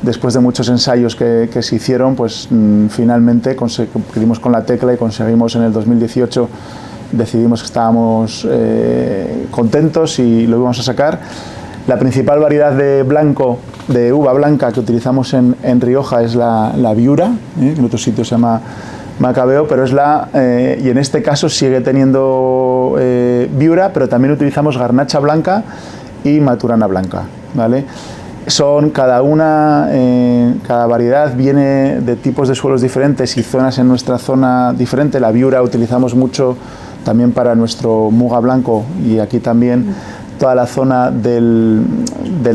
después de muchos ensayos que se hicieron, pues finalmente dimos con la tecla y conseguimos en el 2018, decidimos que estábamos contentos y lo íbamos a sacar. La principal variedad de blanco, de uva blanca que utilizamos en Rioja es la Viura, que en otros sitios se llama Macabeo, pero y en este caso sigue teniendo Viura, pero también utilizamos Garnacha blanca y Maturana blanca, ¿vale? Cada variedad viene de tipos de suelos diferentes y zonas en nuestra zona diferente. La Viura utilizamos mucho también para nuestro Muga blanco, y aquí también toda la zona del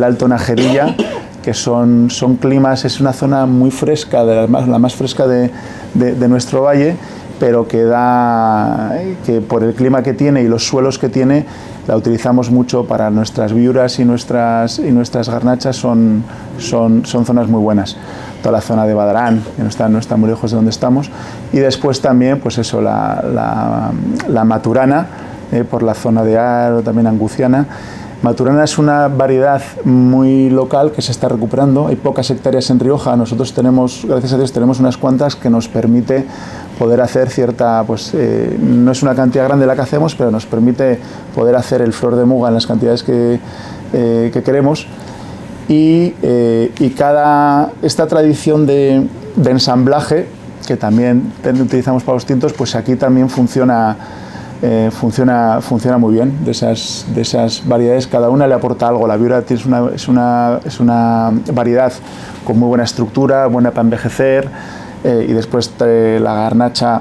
Alto Najerilla, que son climas, es una zona muy fresca, la más fresca de nuestro valle, pero que por el clima que tiene y los suelos que tiene, la utilizamos mucho para nuestras viuras y nuestras garnachas. Son zonas muy buenas. Toda la zona de Badarán, que no está muy lejos de donde estamos, y después también pues eso, la maturana, por la zona de Aro, también anguciana. Maturana es una variedad muy local que se está recuperando. Hay pocas hectáreas en Rioja. Nosotros tenemos, gracias a Dios, tenemos unas cuantas que nos permite poder hacer cierta, pues no es una cantidad grande la que hacemos, pero nos permite poder hacer el flor de muga en las cantidades que queremos. Y esta tradición de ensamblaje, que también utilizamos para los tintos, pues aquí también funciona muy bien. De esas variedades, cada una le aporta algo. La viura es una variedad con muy buena estructura, buena para envejecer, y después la garnacha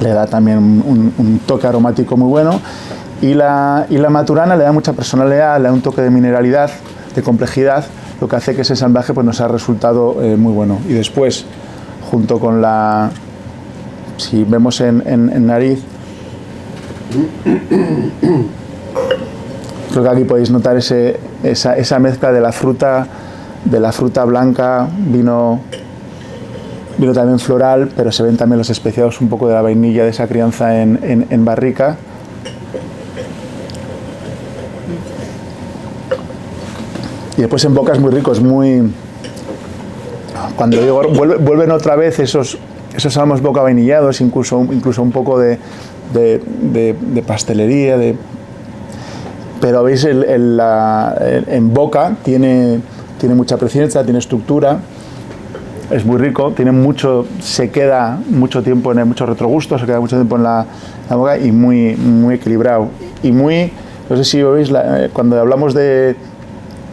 le da también un toque aromático muy bueno, y la maturana le da mucha personalidad, le da un toque de mineralidad, de complejidad, lo que hace que ese ensamblaje pues nos ha resultado muy bueno. Y después, junto con si vemos en nariz, creo que aquí podéis notar esa mezcla de la fruta blanca, vino también floral, pero se ven también los especiados un poco de la vainilla de esa crianza en barrica. Y después en boca es muy rico, cuando digo, vuelven otra vez esos álamos boca vainillados, incluso un poco de pastelería, pero veis en boca tiene mucha presencia, tiene estructura, es muy rico, se queda mucho tiempo, mucho retrogusto, se queda mucho tiempo en la boca, y muy equilibrado, y no sé si veis, cuando hablamos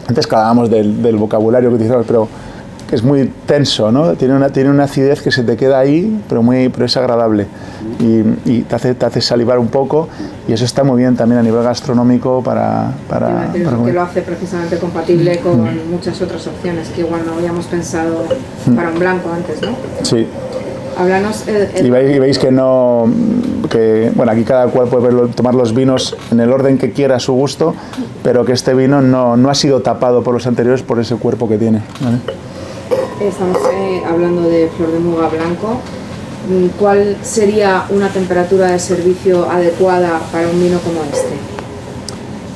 antes que hablábamos del vocabulario que utilizamos, pero es muy tenso, ¿no? Tiene una acidez que se te queda ahí, pero es agradable, y te hace salivar un poco, y eso está muy bien también a nivel gastronómico que lo hace precisamente compatible con muchas otras opciones que igual no habíamos pensado para un blanco antes, ¿no? Sí. Háblanos... Y veis que bueno, aquí cada cual puede tomar los vinos en el orden que quiera a su gusto, pero que este vino no ha sido tapado por los anteriores por ese cuerpo que tiene, ¿vale? Estamos hablando de flor de muga blanco. ¿Cuál sería una temperatura de servicio adecuada para un vino como este?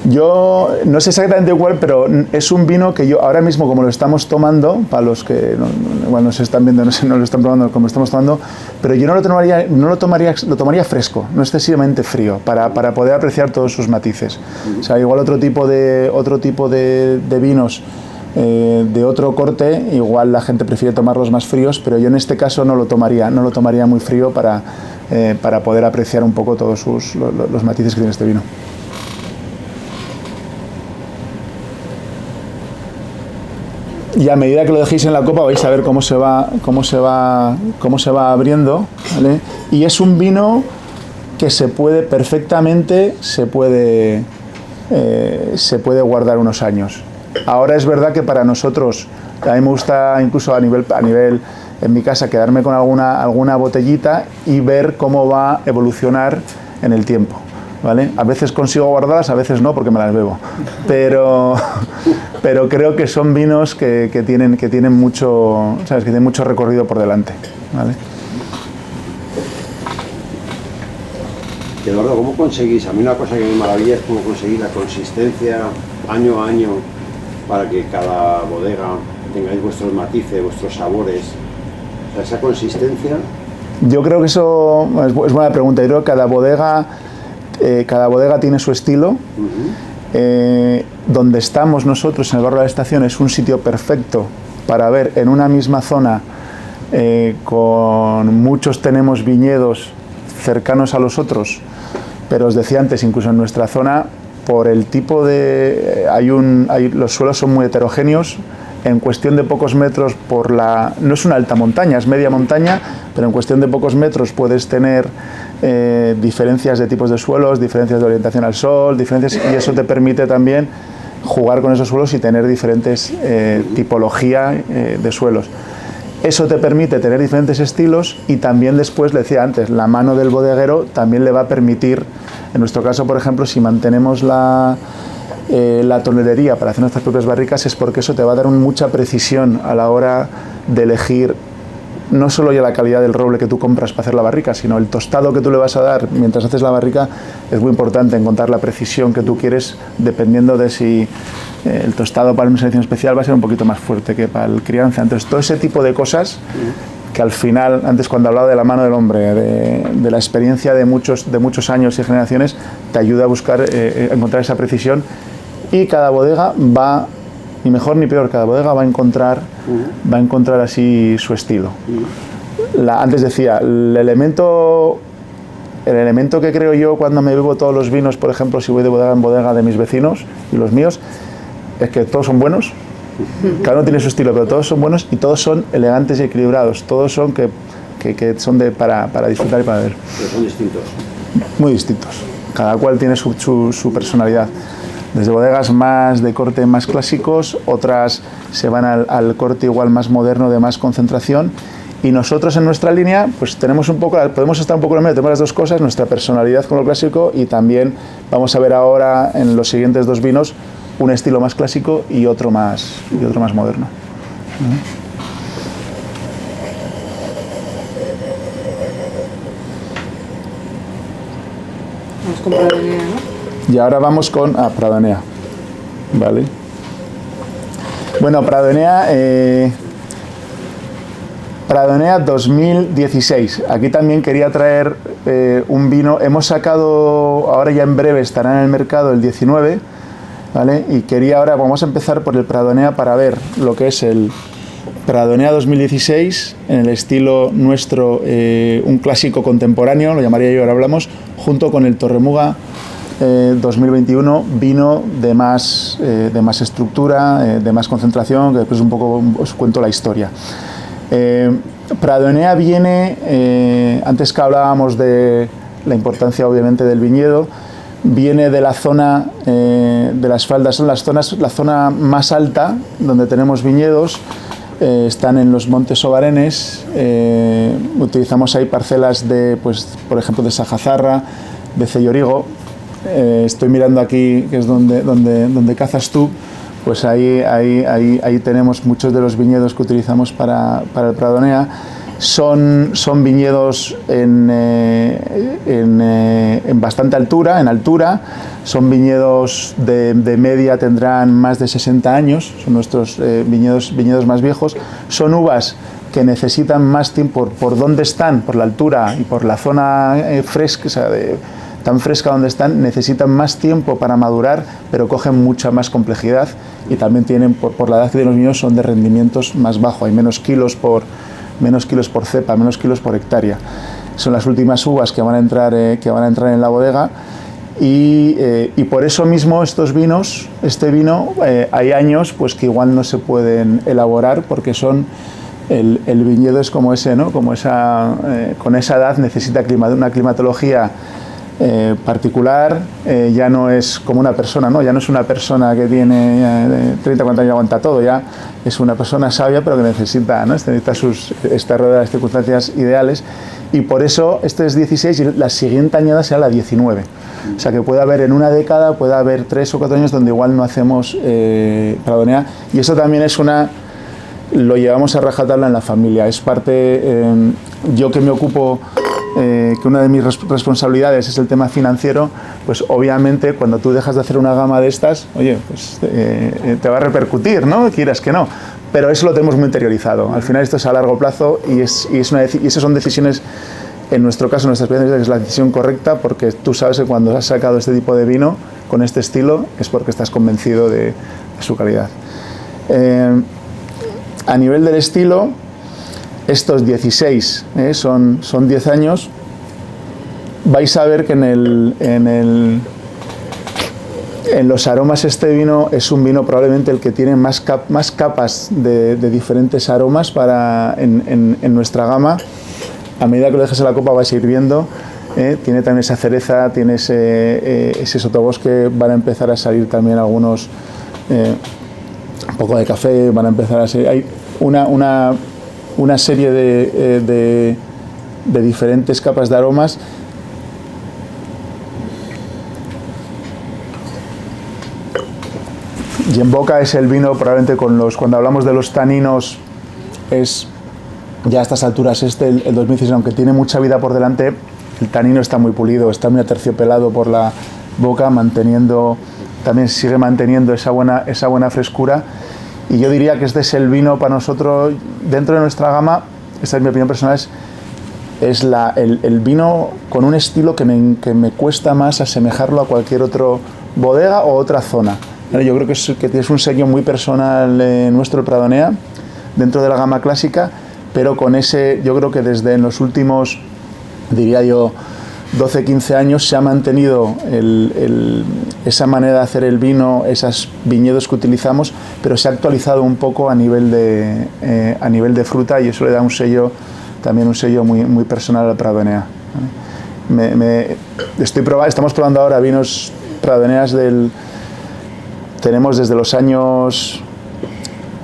Yo no sé exactamente cuál, pero es un vino que yo ahora mismo, como lo estamos tomando, para los que igual no se están viendo, no lo están probando como lo estamos tomando, pero yo lo tomaría fresco, no excesivamente frío, para poder apreciar todos sus matices. O sea, igual otro tipo de vinos de otro corte, igual la gente prefiere tomarlos más fríos, pero yo en este caso no lo tomaría muy frío para poder apreciar un poco todos los matices que tiene este vino. Y a medida que lo dejéis en la copa vais a ver cómo se va abriendo, ¿vale? Y es un vino que perfectamente se puede guardar unos años. Ahora es verdad que para nosotros, a mí me gusta incluso a nivel en mi casa quedarme con alguna botellita y ver cómo va a evolucionar en el tiempo, ¿vale? A veces consigo guardarlas, a veces no, porque me las bebo, pero creo que son vinos que tienen mucho, ¿sabes? Que tienen mucho recorrido por delante, ¿vale? Eduardo, ¿cómo conseguís? A mí una cosa que me maravilla es cómo conseguís la consistencia año a año para que cada bodega tengáis vuestros matices, vuestros sabores. O sea, esa consistencia... Yo creo que eso es buena pregunta. Yo creo que cada bodega tiene su estilo. Donde estamos nosotros, en el barrio de la Estación, es un sitio perfecto para ver en una misma zona, tenemos viñedos cercanos a los otros, pero os decía antes, incluso en nuestra zona, por el tipo de... los suelos son muy heterogéneos, en cuestión de pocos metros, no es una alta montaña, es media montaña, pero en cuestión de pocos metros puedes tener diferencias de tipos de suelos, diferencias de orientación al sol, y eso te permite también jugar con esos suelos y tener diferentes tipología de suelos. Eso te permite tener diferentes estilos y también después, le decía antes, la mano del bodeguero también le va a permitir, en nuestro caso, por ejemplo, si mantenemos la tonelería para hacer nuestras propias barricas, es porque eso te va a dar mucha precisión a la hora de elegir no solo ya la calidad del roble que tú compras para hacer la barrica, sino el tostado que tú le vas a dar mientras haces la barrica. Es muy importante encontrar la precisión que tú quieres dependiendo de si el tostado para una selección especial va a ser un poquito más fuerte que para el crianza. Entonces, todo ese tipo de cosas que al final, antes cuando hablaba de la mano del hombre, de la experiencia de muchos años y generaciones, te ayuda a buscar, a encontrar esa precisión, y cada bodega va, ni mejor ni peor, cada bodega va a encontrar así su estilo. Antes decía, el elemento que creo yo cuando me bebo todos los vinos, por ejemplo, si voy de bodega en bodega de mis vecinos y los míos, es que todos son buenos, cada uno tiene su estilo, pero todos son buenos y todos son elegantes y equilibrados, todos son que son para disfrutar y para beber. Pero son distintos. Muy distintos, cada cual tiene su personalidad. Desde bodegas más de corte más clásicos, otras se van al corte igual más moderno, de más concentración, y nosotros en nuestra línea pues tenemos podemos estar un poco en el medio, tenemos las dos cosas, nuestra personalidad con lo clásico, y también vamos a ver ahora en los siguientes dos vinos un estilo más clásico y otro más moderno. Vamos con Pradonea, ¿no? Y ahora vamos con Pradonea, ¿vale? Bueno, Pradonea 2016. Aquí también quería traer un vino. Hemos sacado, ahora ya en breve estará en el mercado el 19, ¿vale? Y vamos a empezar por el Pradonea para ver lo que es el Pradonea 2016, en el estilo nuestro, un clásico contemporáneo, lo llamaría yo, ahora hablamos, junto con el Torremuga 2021, vino de más estructura, de más concentración, que después un poco os cuento la historia. Pradonea viene, antes que hablábamos de la importancia obviamente del viñedo, viene de la zona de las faldas, son la zona más alta donde tenemos viñedos, están en los Montes Obarenes, utilizamos ahí parcelas de, pues, por ejemplo, de Sajazarra, de Cellorigo. Estoy mirando aquí, que es donde cazas tú, pues ahí tenemos muchos de los viñedos que utilizamos para el Pradonea. Son viñedos en bastante altura, son viñedos de media, tendrán más de 60 años, son nuestros viñedos más viejos. Son uvas que necesitan más tiempo por dónde están, por la altura y por la zona fresca, o sea, tan fresca donde están, necesitan más tiempo para madurar, pero cogen mucha más complejidad, y también tienen, por la edad que tienen los viñedos, son de rendimientos más bajos, hay menos kilos por cepa, menos kilos por hectárea. Son las últimas uvas que van a entrar en la bodega, y por eso mismo este vino, hay años pues que igual no se pueden elaborar, porque el viñedo es como ese, ¿no? Como con esa edad necesita una climatología particular, ya no es como una persona, ¿no? Ya no es una persona que tiene 30, 40 años y aguanta todo, ya es una persona sabia, pero que necesita, ¿no? Está rodeada de las circunstancias ideales, y por eso este es 16 y la siguiente añada será la 19. O sea que puede haber en una década, puede haber 3 o 4 años donde igual no hacemos Pradonea, y eso también lo llevamos a rajatabla en la familia. Es parte, yo que me ocupo, que una de mis responsabilidades es el tema financiero, pues obviamente cuando tú dejas de hacer una gama de estas, oye, pues te va a repercutir, ¿no? Quieras que no, pero eso lo tenemos muy interiorizado. Al final esto es a largo plazo, y esas son decisiones, en nuestro caso, nuestra experiencia, que es la decisión correcta, porque tú sabes que cuando has sacado este tipo de vino con este estilo es porque estás convencido de su calidad. A nivel del estilo, estos 16 son 10 años. Vais a ver que en los aromas este vino es un vino probablemente el que tiene más capas de diferentes aromas en nuestra gama. A medida que lo dejes en la copa vais a ir viendo, tiene también esa cereza, tiene ese sotobosque, van a empezar a salir también algunos, un poco de café, van a empezar a salir. Hay una serie de diferentes capas de aromas. Y en boca es el vino, probablemente cuando hablamos de los taninos, es ya a estas alturas el 2016, aunque tiene mucha vida por delante, el tanino está muy pulido, está muy aterciopelado por la boca, también sigue manteniendo esa buena frescura. Y yo diría que este es el vino para nosotros, dentro de nuestra gama, esta es mi opinión personal, es el vino con un estilo que me cuesta más asemejarlo a cualquier otro bodega o otra zona. Yo creo que es un sello muy personal nuestro, el Pradonea, dentro de la gama clásica, pero con yo creo que desde en los últimos, diría yo, 12-15 años se ha mantenido esa manera de hacer el vino, esos viñedos que utilizamos, pero se ha actualizado un poco a nivel de fruta, y eso le da también un sello muy, muy personal al Pradonea. Estamos probando ahora vinos Pradoneas tenemos desde los años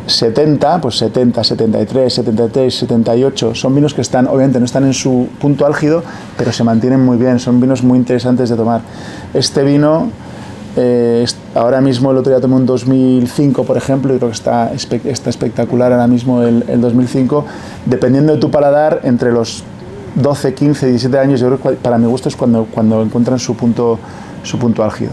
70, pues 70, 73, 73, 78, son vinos que obviamente no están en su punto álgido, pero se mantienen muy bien, son vinos muy interesantes de tomar. Este vino, ahora mismo, el otro día tomé un 2005, por ejemplo, y creo que está espectacular ahora mismo el 2005, dependiendo de tu paladar, entre los 12, 15, 17 años, yo creo que para mi gusto es cuando encuentran su punto álgido.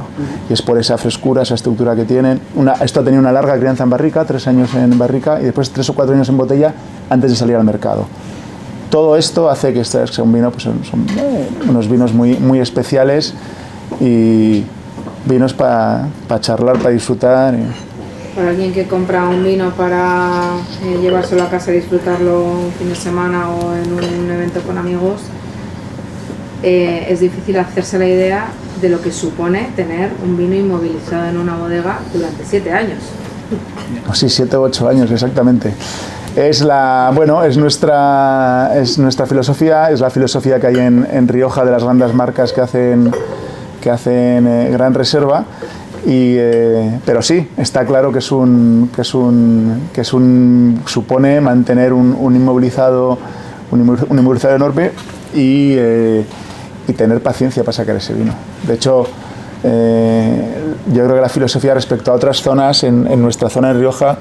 Y es por esa frescura, esa estructura que tienen. Esto ha tenido una larga crianza en barrica, 3 años en barrica, y después 3 o 4 años en botella antes de salir al mercado. Todo esto hace que este sea un vino, pues son unos vinos muy, muy especiales, y vinos para charlar, para disfrutar. Para alguien que compra un vino para llevárselo a casa y disfrutarlo un fin de semana o en un evento con amigos, es difícil hacerse la idea de lo que supone tener un vino inmovilizado en una bodega durante 7 años. Sí, 7 o 8 años, exactamente. Es nuestra filosofía, es la filosofía que hay en Rioja, de las grandes marcas que hacen Gran Reserva. Pero sí, está claro que supone mantener un inmovilizado enorme y tener paciencia para sacar ese vino. De hecho, yo creo que la filosofía respecto a otras zonas, en nuestra zona de Rioja,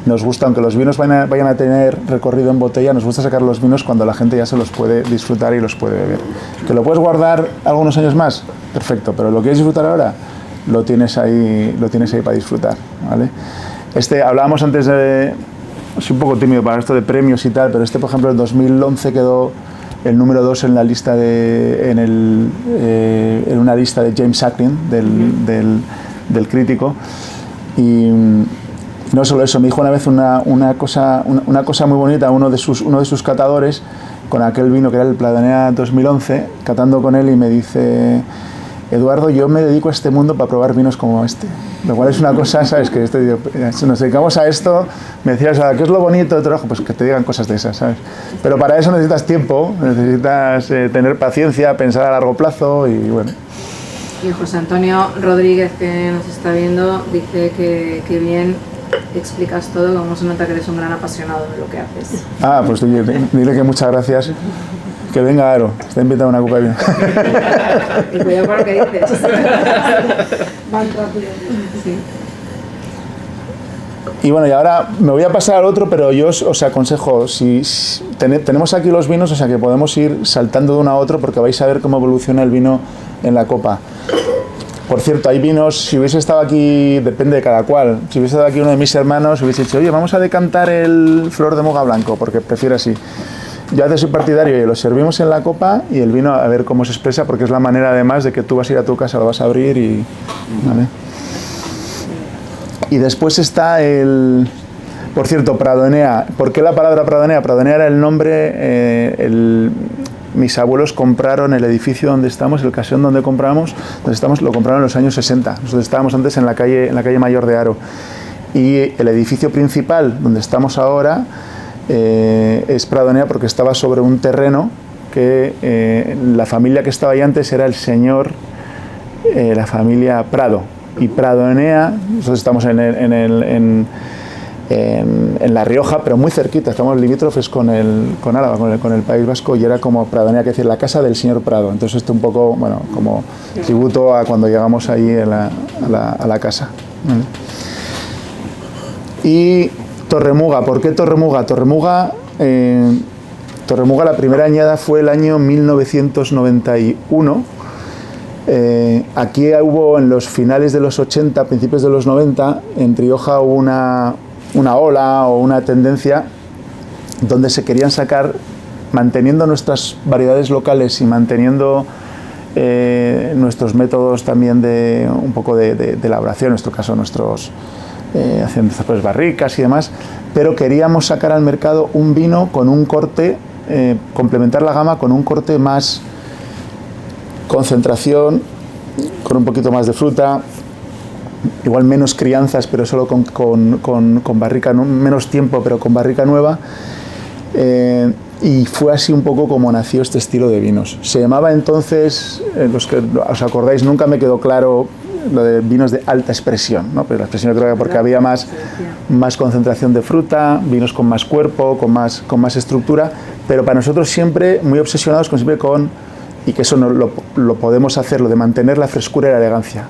nos gusta, aunque los vinos vayan a tener recorrido en botella, nos gusta sacar los vinos cuando la gente ya se los puede disfrutar y los puede beber. ¿Que lo puedes guardar algunos años más? Perfecto, pero ¿lo quieres disfrutar ahora? Lo tienes ahí para disfrutar, ¿vale? Hablábamos antes soy un poco tímido para esto de premios y tal, pero por ejemplo, en 2011 quedó el número 2 en la lista en una lista de James Suckling, del crítico. Y no solo eso, me dijo una vez una cosa muy bonita, uno de sus catadores, con aquel vino que era el Pradonea 2011, catando con él, y me dice: Eduardo, yo me dedico a este mundo para probar vinos como este. Lo cual es una cosa, ¿sabes? Que si nos dedicamos a esto, me decías, ¿qué es lo bonito de trabajo? Pues que te digan cosas de esas, ¿sabes? Pero para eso necesitas tiempo, necesitas tener paciencia, pensar a largo plazo y bueno. Y José Antonio Rodríguez, que nos está viendo, dice que bien explicas todo, como se nota que eres un gran apasionado de lo que haces. Pues dile que muchas gracias. Que venga Aro, está invitado a una copa de vino. Y cuidado con lo que dices. Van rápido. Sí. Y bueno, y ahora me voy a pasar al otro, pero yo os aconsejo, tenemos aquí los vinos, o sea que podemos ir saltando de uno a otro, porque vais a ver cómo evoluciona el vino en la copa. Por cierto, hay vinos, si hubiese estado aquí, depende de cada cual, si hubiese estado aquí uno de mis hermanos, hubiese dicho, oye, vamos a decantar el Flor de Moga blanco, porque prefiero así. Yo a veces soy partidario y lo servimos en la copa y el vino a ver cómo se expresa, porque es la manera además de que tú vas a ir a tu casa, lo vas a abrir y... ¿vale? Y después está por cierto, Pradonea. ¿Por qué la palabra Pradonea? Pradonea era el nombre, mis abuelos compraron el edificio donde estamos, el casón donde estamos, lo compraron en los años 60. Nosotros estábamos antes en la calle Mayor de Haro. Y el edificio principal, donde estamos ahora, es Pradonea porque estaba sobre un terreno que la familia que estaba ahí antes era el señor, la familia Prado. Y Pradonea, nosotros estamos en en La Rioja, pero muy cerquita, estamos limítrofes con Álava, con el País Vasco, y era como Pradonea, que decir, la casa del señor Prado. Entonces esto un poco, bueno, como tributo a cuando llegamos ahí a la casa. Y Torremuga, ¿por qué Torremuga? Torremuga, la primera añada fue el año 1991. Aquí hubo en los finales de los 80, principios de los 90, en Rioja hubo una ola o una tendencia donde se querían sacar, manteniendo nuestras variedades locales y manteniendo nuestros métodos también de un poco de elaboración, en nuestro caso haciendo pues barricas y demás, pero queríamos sacar al mercado un vino con un corte, complementar la gama con un corte más concentración, con un poquito más de fruta, igual menos crianzas, pero solo con barrica, menos tiempo, pero con barrica nueva. Y fue así un poco como nació este estilo de vinos. Se llamaba entonces, los que os acordáis, nunca me quedó claro lo de vinos de alta expresión, ¿no? Pero la expresión yo creo que porque había más concentración de fruta, vinos con más cuerpo, con más estructura, pero para nosotros siempre muy obsesionados y que eso no, lo podemos hacer, lo de mantener la frescura y la elegancia.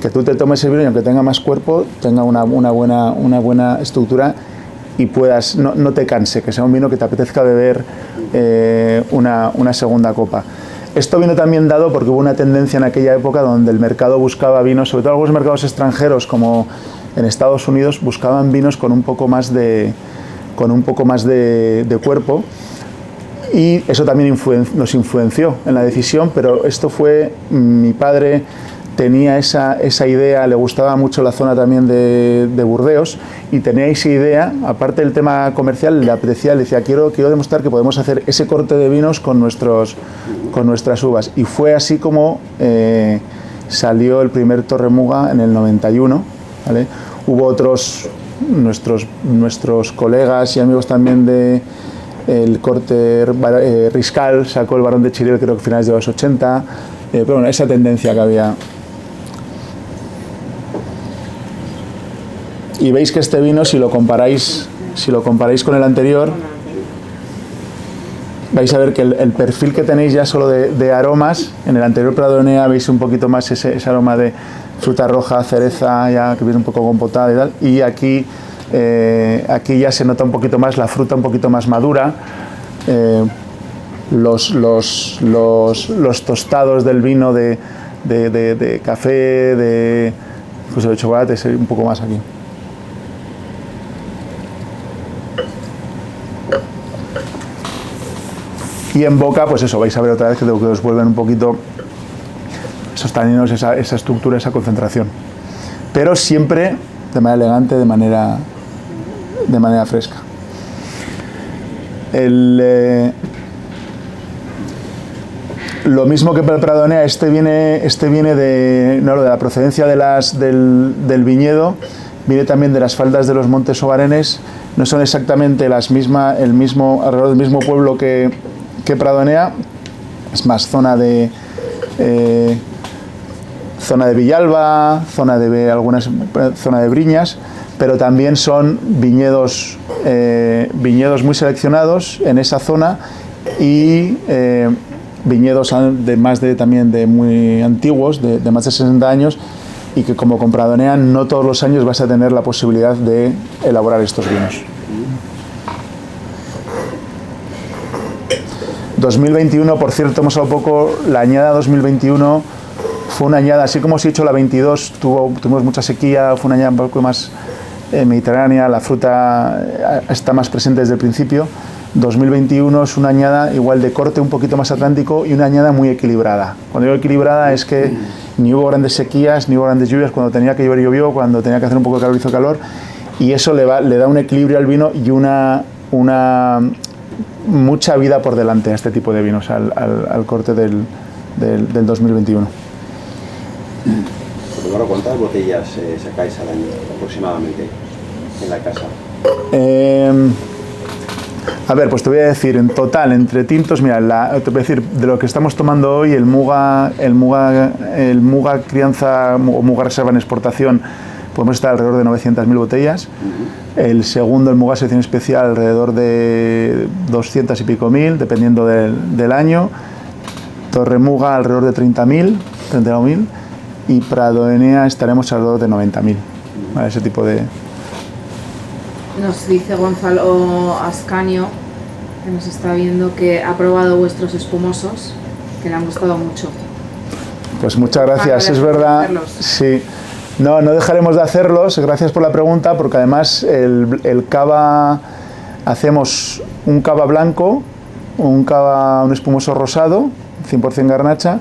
Que tú te tomes el vino y aunque tenga más cuerpo, tenga una buena estructura y puedas, no te canse, que sea un vino que te apetezca beber una segunda copa. Esto vino también dado porque hubo una tendencia en aquella época donde el mercado buscaba vinos, sobre todo algunos mercados extranjeros como en Estados Unidos, buscaban vinos con un poco más de cuerpo, y eso también nos influenció en la decisión, pero esto fue, mi padre tenía esa idea, le gustaba mucho la zona también de Burdeos, y tenía esa idea, aparte del tema comercial, le apetecía, le decía, quiero demostrar que podemos hacer ese corte de vinos con nuestras uvas. Y fue así como salió el primer Torremuga en el 91, ¿vale? Hubo otros, nuestros colegas y amigos también el corte Riscal, sacó el Barón de Chirel, creo que a finales de los 80, pero bueno, esa tendencia que había. Y veis que este vino, si lo comparáis con el anterior, vais a ver que el perfil que tenéis ya solo de aromas, en el anterior Pradonea veis un poquito más ese aroma de fruta roja, cereza, ya que viene un poco compotada y tal, y aquí ya se nota un poquito más la fruta un poquito más madura, los tostados del vino de café, incluso de chocolate, un poco más aquí. Y en boca, pues eso, vais a ver otra vez que os vuelven un poquito esos taninos, esa estructura, esa concentración. Pero siempre de manera elegante, de manera fresca. Lo mismo que para el Pradonea, este viene de la procedencia del viñedo, viene también de las faldas de los Montes Obarenes. No son exactamente alrededor del mismo pueblo que Pradonea, es más zona de Villalba, zona de Briñas, pero también son viñedos muy seleccionados en esa zona, y viñedos también muy antiguos, de más de 60 años, y que como con Pradonea no todos los años vas a tener la posibilidad de elaborar estos vinos. 2021, por cierto, hemos hablado poco, la añada 2021 fue una añada, así como os he dicho, la 22 tuvimos mucha sequía, fue una añada un poco más mediterránea, la fruta está más presente desde el principio. 2021 es una añada igual de corte un poquito más atlántico y una añada muy equilibrada. Cuando digo equilibrada es que ni hubo grandes sequías, ni hubo grandes lluvias, cuando tenía que llover llovió, cuando tenía que hacer un poco de calor hizo calor, y eso le da un equilibrio al vino y mucha vida por delante a este tipo de vinos, al corte del 2021. ¿Cuántas botellas sacáis al año aproximadamente en la casa? A ver, pues te voy a decir, en total, entre tintos, mira, te voy a decir, de lo que estamos tomando hoy, el Muga crianza o Muga reserva en exportación, podemos estar alrededor de 900.000 botellas. El segundo, el Muga Selección Especial, alrededor de 200 y pico mil, dependiendo del año. Torre Muga, alrededor de 30.000, 39.000. Y Prado Enea estaremos alrededor de 90.000. ¿Vale? Ese tipo de... Nos dice Gonzalo Ascanio, que nos está viendo, que ha probado vuestros espumosos, que le han gustado mucho. Pues muchas gracias, es verdad. Sí. No dejaremos de hacerlos, gracias por la pregunta, porque además el cava, hacemos un cava blanco, un espumoso rosado, 100% garnacha,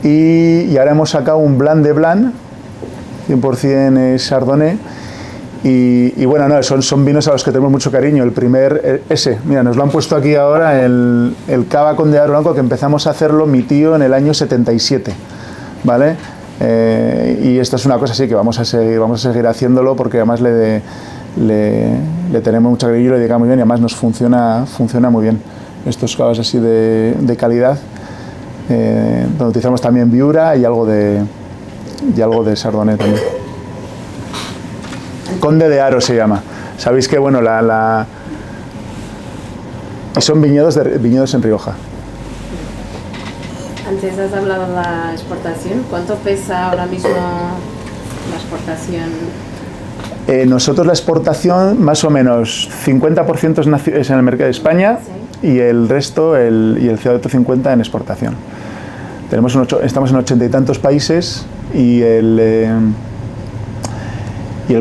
y ahora hemos sacado un blanc de blanc, 100% chardonnay, y bueno, no, son vinos a los que tenemos mucho cariño. El primer, mira, nos lo han puesto aquí ahora, el cava con de aro blanco, que empezamos a hacerlo mi tío en el año 77, ¿vale? Y esto es una cosa así que vamos a seguir haciéndolo, porque además le tenemos mucho cariño y le llega muy bien, y además nos funciona muy bien estos cavas así de calidad, donde utilizamos también Viura y algo de Chardonnay también. Conde de Aro se llama. Sabéis que bueno, y son viñedos en Rioja. Antes has hablado de la exportación. ¿Cuánto pesa ahora mismo la exportación? Nosotros la exportación, más o menos 50% es en el mercado de España, ¿sí? Y el resto, y el otro 50% en exportación. Estamos en 80 y tantos países, y el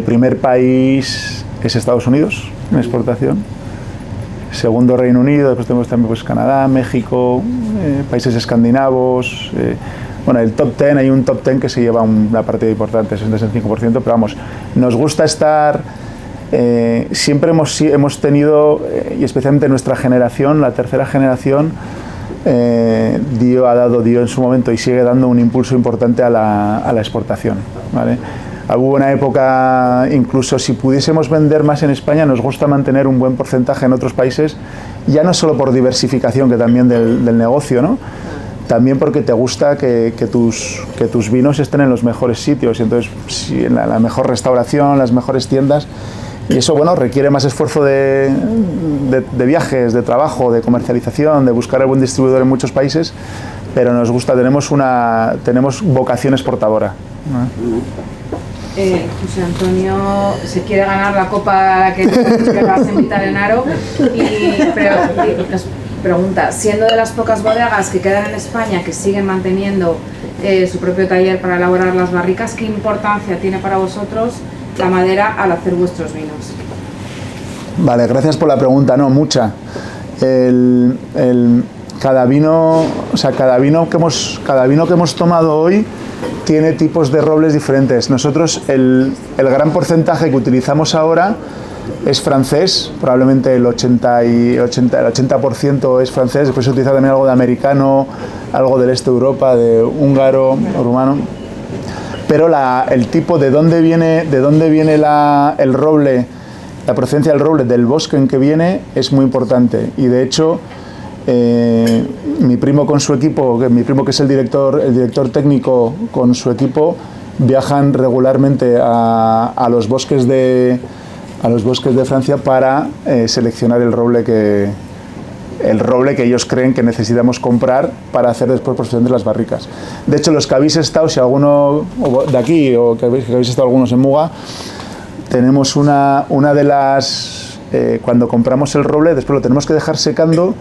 primer país es Estados Unidos en exportación. Segundo, Reino Unido. Después tenemos también pues Canadá, México, países escandinavos. Bueno, el top 10, hay un top 10 que se lleva una parte importante, 65%, pero vamos, nos gusta estar, siempre hemos tenido, y especialmente nuestra generación, la tercera generación, dio en su momento y sigue dando un impulso importante a la exportación, ¿vale? Hubo una época, incluso si pudiésemos vender más en España, nos gusta mantener un buen porcentaje en otros países, ya no solo por diversificación, que también del negocio, ¿no? También porque te gusta que tus vinos estén en los mejores sitios, y entonces sí, en la mejor restauración, las mejores tiendas, y eso bueno, requiere más esfuerzo de viajes, de trabajo, de comercialización, de buscar el buen distribuidor en muchos países, pero nos gusta, tenemos vocación exportadora, ¿no? José Antonio se quiere ganar la copa que vas a invitar en Aro, y nos pregunta, siendo de las pocas bodegas que quedan en España que siguen manteniendo su propio taller para elaborar las barricas, ¿qué importancia tiene para vosotros la madera al hacer vuestros vinos? Vale, gracias por la pregunta. No, mucha. Cada vino que hemos tomado hoy tiene tipos de robles diferentes. Nosotros el gran porcentaje que utilizamos ahora es francés, probablemente el 80% es francés, después se utiliza también algo de americano, algo del este de Europa, de húngaro, rumano. Pero el tipo de dónde viene el roble, la procedencia del roble, del bosque en que viene, es muy importante. Y de hecho, mi primo con su equipo, mi primo que es el director técnico con su equipo, viajan regularmente a los bosques de Francia para seleccionar el roble que ellos creen que necesitamos comprar para hacer después posteriormente las barricas. De hecho, los que habéis estado, si alguno de aquí o que habéis estado algunos en Muga, tenemos una de las, cuando compramos el roble, después lo tenemos que dejar secando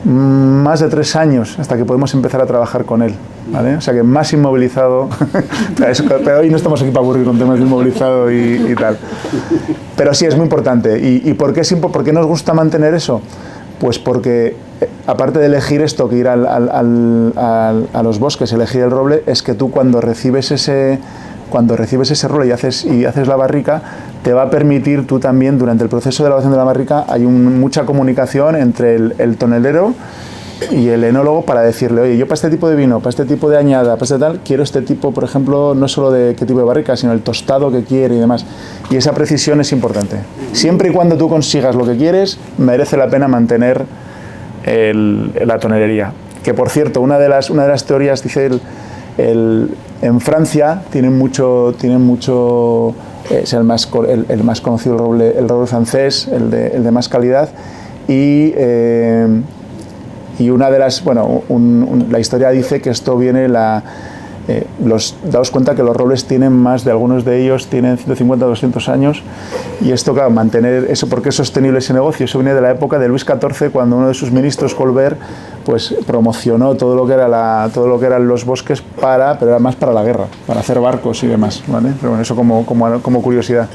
más de 3 años hasta que podemos empezar a trabajar con él, ¿vale? O sea que más inmovilizado, pero hoy no estamos aquí para aburrir con temas de inmovilizado y tal. Pero sí, es muy importante. ¿Y por qué nos gusta mantener eso? Pues porque, aparte de elegir esto, que ir a los bosques, elegir el roble, es que tú cuando recibes ese roble y haces la barrica, te va a permitir tú también, durante el proceso de elaboración de la barrica, hay mucha comunicación entre el tonelero y el enólogo para decirle, oye, yo para este tipo de vino, para este tipo de añada, para este tal, quiero este tipo, por ejemplo, no solo de qué tipo de barrica, sino el tostado que quiere y demás. Y esa precisión es importante. Siempre y cuando tú consigas lo que quieres, merece la pena mantener la tonelería. Que, por cierto, una de las teorías, dice en Francia tienen mucho es el más conocido, el roble francés, el de más calidad. Y una de las, bueno, la historia dice que esto viene, daos cuenta que los robles tienen más, de algunos de ellos tienen 150 o 200 años, y esto, claro, mantener eso, porque es sostenible ese negocio, eso viene de la época de Luis XIV, cuando uno de sus ministros, Colbert, pues promocionó todo lo que eran los bosques pero era más para la guerra, para hacer barcos y demás, ¿vale? Pero bueno, eso como curiosidad.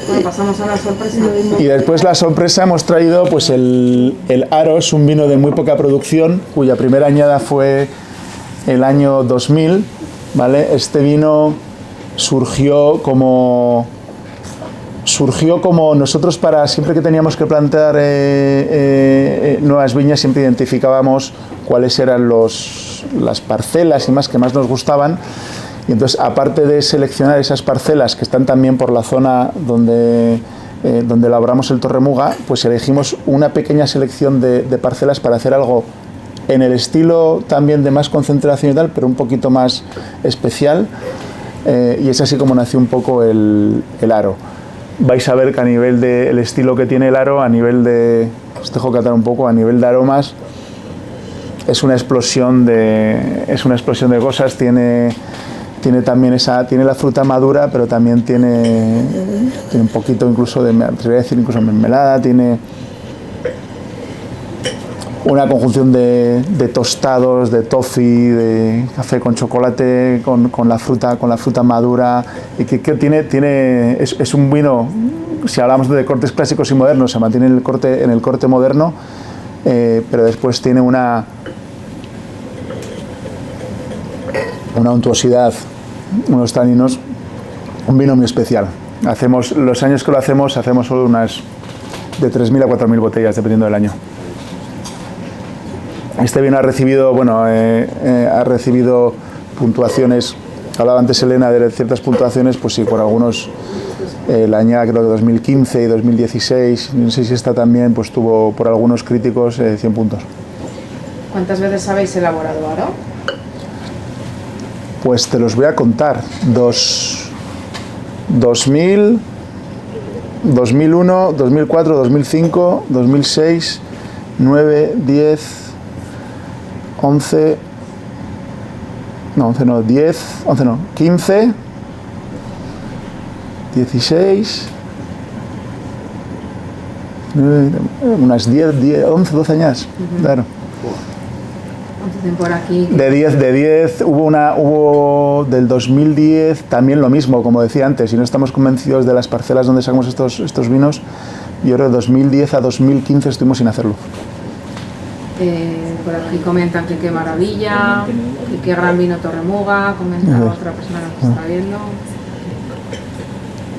Bueno, pasamos a la sorpresa. Y después la sorpresa hemos traído pues el Aro, es un vino de muy poca producción, cuya primera añada fue el año 2000, ¿vale? Este vino surgió como nosotros, siempre que teníamos que plantar nuevas viñas, siempre identificábamos cuáles eran las parcelas y más que más nos gustaban. Y entonces, aparte de seleccionar esas parcelas que están también por la zona donde elaboramos el Torremuga, pues elegimos una pequeña selección de parcelas para hacer algo en el estilo también de más concentración y tal, pero un poquito más especial. Y es así como nació un poco el Aro. Vais a ver que a nivel del estilo que tiene el Aro, a nivel de, os dejo catar un poco, a nivel de aromas, es una explosión de cosas. Tiene también tiene la fruta madura, pero también tiene un poquito incluso de, me atrevería a decir, incluso mermelada, tiene una conjunción de tostados, de toffee, de café con chocolate, con la fruta madura, y es un vino, si hablamos de cortes clásicos y modernos, se mantiene en el corte moderno, pero después tiene una untuosidad, unos taninos, un vino muy especial. Los años que lo hacemos solo unas de 3.000 a 4.000 botellas, dependiendo del año. Este vino ha recibido puntuaciones, hablaba antes Elena de ciertas puntuaciones, pues sí, por algunos, la añada creo que 2015 y 2016, no sé si esta también, pues tuvo por algunos críticos 100 puntos. ¿Cuántas veces habéis elaborado Aro? Pues te los voy a contar. 2000, 2001, 2004, 2005, 2006, 9, 10, 11, no, 11 no, 10, 11 no, 15, 16, 9, unas 10, 11, 12 años, claro. Por aquí. De 10, hubo del 2010 también lo mismo, como decía antes, si no estamos convencidos de las parcelas donde sacamos estos vinos, yo creo que de 2010 a 2015 estuvimos sin hacerlo. Por aquí comentan que qué maravilla, y qué gran vino Torremuga, comenta otra persona que nos está viendo.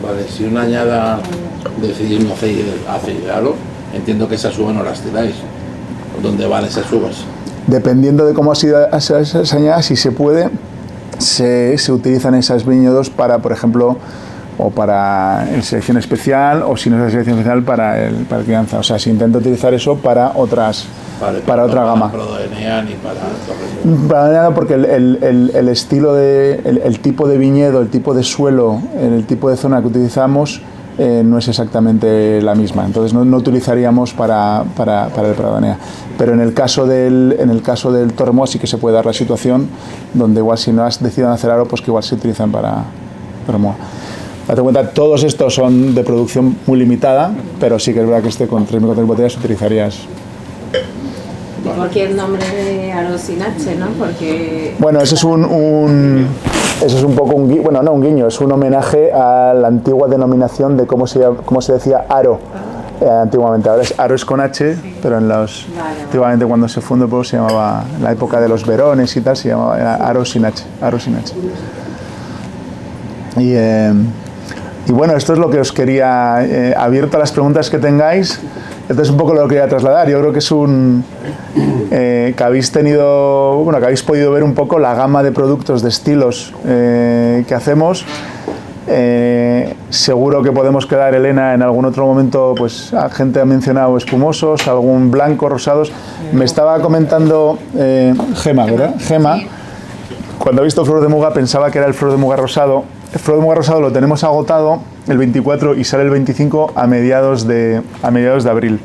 Vale, si una añada decidís no hacer Aro, entiendo que esas uvas no las tiráis. ¿Dónde van esas uvas? Dependiendo de cómo ha sido esa añada, si se puede, se utilizan esas viñedos para, por ejemplo, o para selección especial, o si no es selección especial, para el crianza. O sea, se intenta utilizar eso para para otra gama. Para DNA ni para Para porque el estilo el tipo de viñedo, el tipo de suelo, el tipo de zona que utilizamos no es exactamente la misma, entonces no utilizaríamos para el Pradonea. Pero en el caso del Torremuga sí que se puede dar la situación donde igual si no has decidido hacer Aro, pues que igual se utilizan para Torremuga. Date cuenta, todos estos son de producción muy limitada, pero sí que es verdad que con 3.000 botellas utilizarías. Cualquier nombre de Aro sin H, ¿no? Porque... Bueno, eso es un poco un guiño, bueno, no un guiño, es un homenaje a la antigua denominación de cómo se decía Aro antiguamente. Ahora Aro es con H, pero antiguamente cuando se fundó el pueblo se llamaba, en la época de los Verones y tal, se llamaba Aro sin H. Y bueno, esto es lo que os quería, abierto a las preguntas que tengáis. Esto es un poco lo que quería trasladar. Yo creo que es que habéis podido ver un poco la gama de productos, de estilos que hacemos. Seguro que podemos quedar, Elena, en algún otro momento, pues la gente ha mencionado espumosos, algún blanco, rosados. Me estaba comentando Gema, ¿verdad? Gema, cuando ha visto Flor de Muga pensaba que era el Flor de Muga rosado, Frodemo Rosado lo tenemos agotado el 24 y sale el 25 a mediados de abril.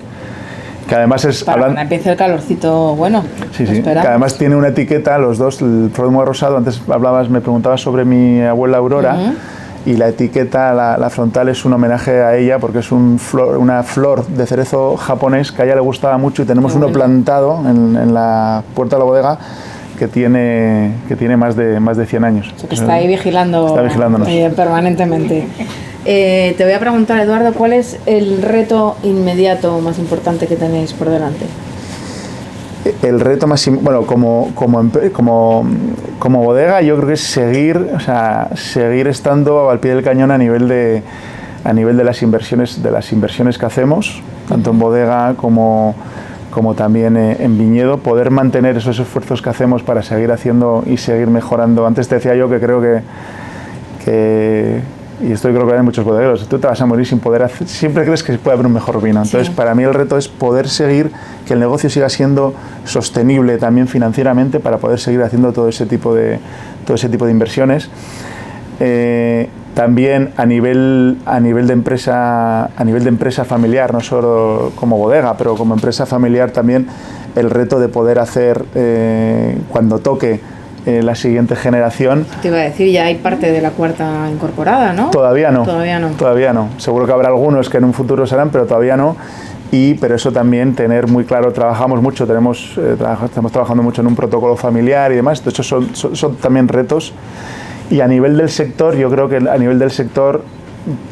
Que además es... Para cuando empiece el calorcito bueno. Sí, sí. Que además tiene una etiqueta, los dos, el Frodemo Rosado, antes me preguntabas sobre mi abuela Aurora, y la etiqueta, la frontal, es un homenaje a ella porque es una flor de cerezo japonés que a ella le gustaba mucho, y tenemos uno plantado en la puerta de la bodega que tiene más de 100 años. O sea, que está ahí vigilándonos permanentemente. Te voy a preguntar, Eduardo, ¿cuál es el reto inmediato más importante que tenéis por delante? El reto más, bueno, como bodega, yo creo que es seguir estando al pie del cañón a nivel de las inversiones que hacemos, tanto en bodega como también en viñedo, poder mantener esos esfuerzos que hacemos para seguir haciendo y seguir mejorando. Antes te decía yo que creo que y esto creo que hay muchos bodegueros, tú te vas a morir sin poder hacer, siempre crees que puede haber un mejor vino. Entonces, para mí el reto es poder seguir, que el negocio siga siendo sostenible también financieramente, para poder seguir haciendo todo ese tipo de inversiones. También a nivel de empresa familiar, no solo como bodega, pero como empresa familiar también, el reto de poder hacer cuando toque la siguiente generación. Te iba a decir, ya hay parte de la cuarta incorporada, ¿no? Todavía no. Seguro que habrá algunos que en un futuro serán, pero todavía no. Pero eso también tener muy claro, trabajamos mucho, estamos trabajando mucho en un protocolo familiar y demás. De hecho, son también retos. Y a nivel del sector, yo creo que a nivel del sector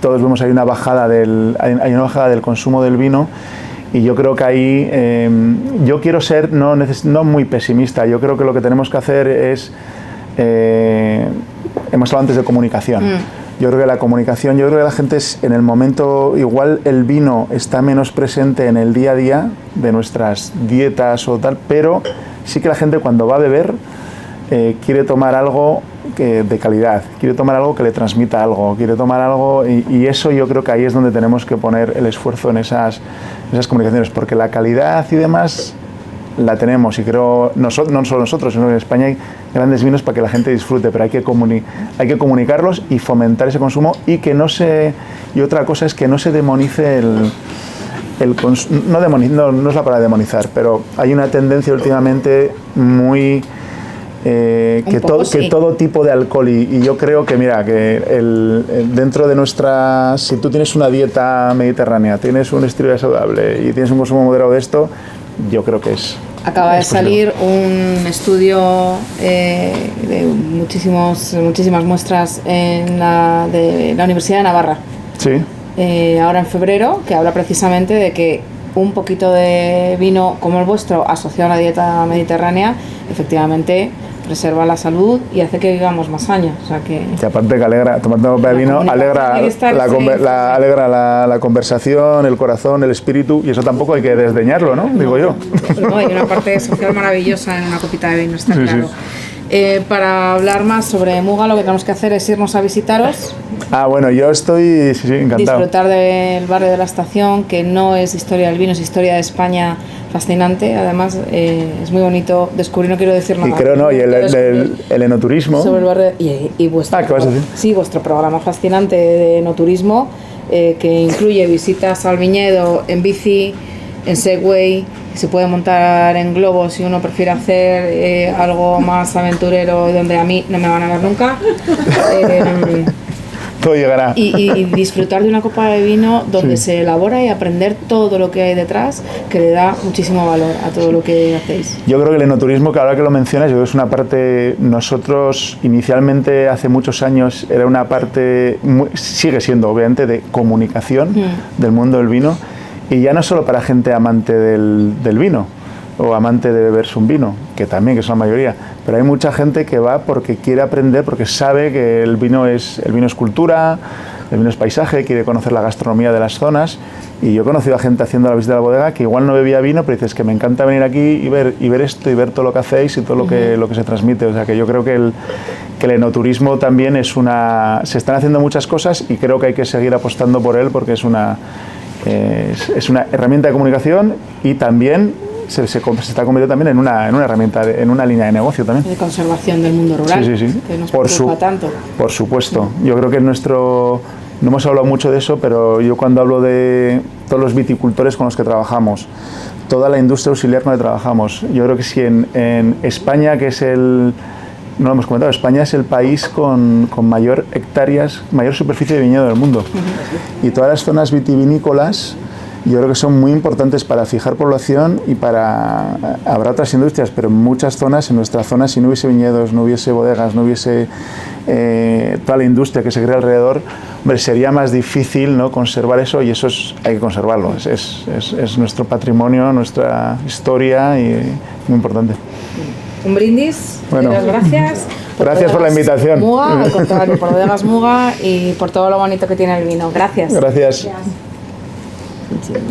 todos vemos hay una bajada del consumo del vino. Y yo creo que ahí, yo quiero ser no muy pesimista, yo creo que lo que tenemos que hacer es, hemos hablado antes de comunicación, yo creo que la comunicación, yo creo que la gente en el momento, igual el vino está menos presente en el día a día de nuestras dietas o tal, pero sí que la gente cuando va a beber quiere tomar algo de calidad, quiere tomar algo que le transmita algo, quiere tomar algo y eso yo creo que ahí es donde tenemos que poner el esfuerzo en esas comunicaciones, porque la calidad y demás la tenemos y creo, no solo nosotros, sino que en España hay grandes vinos para que la gente disfrute, pero hay que comunicarlos y fomentar ese consumo y otra cosa es que no se demonice el consumo, no es la palabra demonizar, pero hay una tendencia últimamente muy... que todo tipo de alcohol y yo creo que mira que dentro de si tú tienes una dieta mediterránea, tienes un estilo saludable y tienes un consumo moderado de esto, yo creo que acaba de salir un estudio de muchísimas muestras de la Universidad de Navarra, ahora en febrero, que habla precisamente de que un poquito de vino como el vuestro asociado a una dieta mediterránea efectivamente preserva la salud y hace que vivamos más años. O sea que aparte que tomar una copa de vino alegra la conversación, el corazón, el espíritu, y eso tampoco hay que desdeñarlo, ¿no? Digo yo. No, hay una parte social maravillosa en una copita de vino, está claro. Para hablar más sobre Muga, lo que tenemos que hacer es irnos a visitaros. Bueno, yo estoy encantado. Disfrutar del barrio de la Estación, que no es historia del vino, es historia de España fascinante. Además, es muy bonito descubrir, no quiero decir nada. Y creo, y el enoturismo. Sobre el barrio, y vuestro, ¿qué vas a decir? Sí, vuestro programa fascinante de enoturismo, que incluye visitas al viñedo en bici, en Segway, se puede montar en globo si uno prefiere hacer algo más aventurero, donde a mí no me van a ver nunca. Todo llegará. Y disfrutar de una copa de vino donde se elabora y aprender todo lo que hay detrás, que le da muchísimo valor a todo lo que hacéis. Yo creo que el enoturismo, que ahora que lo mencionas, yo creo que es una parte, nosotros inicialmente hace muchos años era una parte, sigue siendo obviamente, de comunicación del mundo del vino, y ya no solo para gente amante del vino o amante de beberse un vino, que también, que son la mayoría, pero hay mucha gente que va porque quiere aprender, porque sabe que el vino es cultura, el vino es paisaje, quiere conocer la gastronomía de las zonas. Y yo he conocido a gente haciendo la visita a la bodega que igual no bebía vino, pero dices que me encanta venir aquí y ver esto y ver todo lo que hacéis y todo lo que se transmite. O sea que yo creo que el enoturismo también se están haciendo muchas cosas y creo que hay que seguir apostando por él porque es una herramienta de comunicación y también se está convirtiendo también en una herramienta, en una línea de negocio también. De conservación del mundo rural, Sí. que nos preocupa tanto. Por supuesto. Yo creo que no hemos hablado mucho de eso, pero yo cuando hablo de todos los viticultores con los que trabajamos, toda la industria auxiliar con la que trabajamos, yo creo que si en España, que es no lo hemos comentado, España es el país con mayor hectáreas, mayor superficie de viñedo del mundo. Y todas las zonas vitivinícolas yo creo que son muy importantes para fijar población y habrá otras industrias, pero en muchas zonas, en nuestra zona, si no hubiese viñedos, no hubiese bodegas, no hubiese toda la industria que se crea alrededor, hombre, sería más difícil, ¿no?, conservar eso, y eso hay que conservarlo. Es nuestro patrimonio, nuestra historia y muy importante. Un brindis, bueno, las gracias. Gracias por la invitación. Muga, al contrario, por Bodegas Muga y por todo lo bonito que tiene el vino. Gracias. Gracias.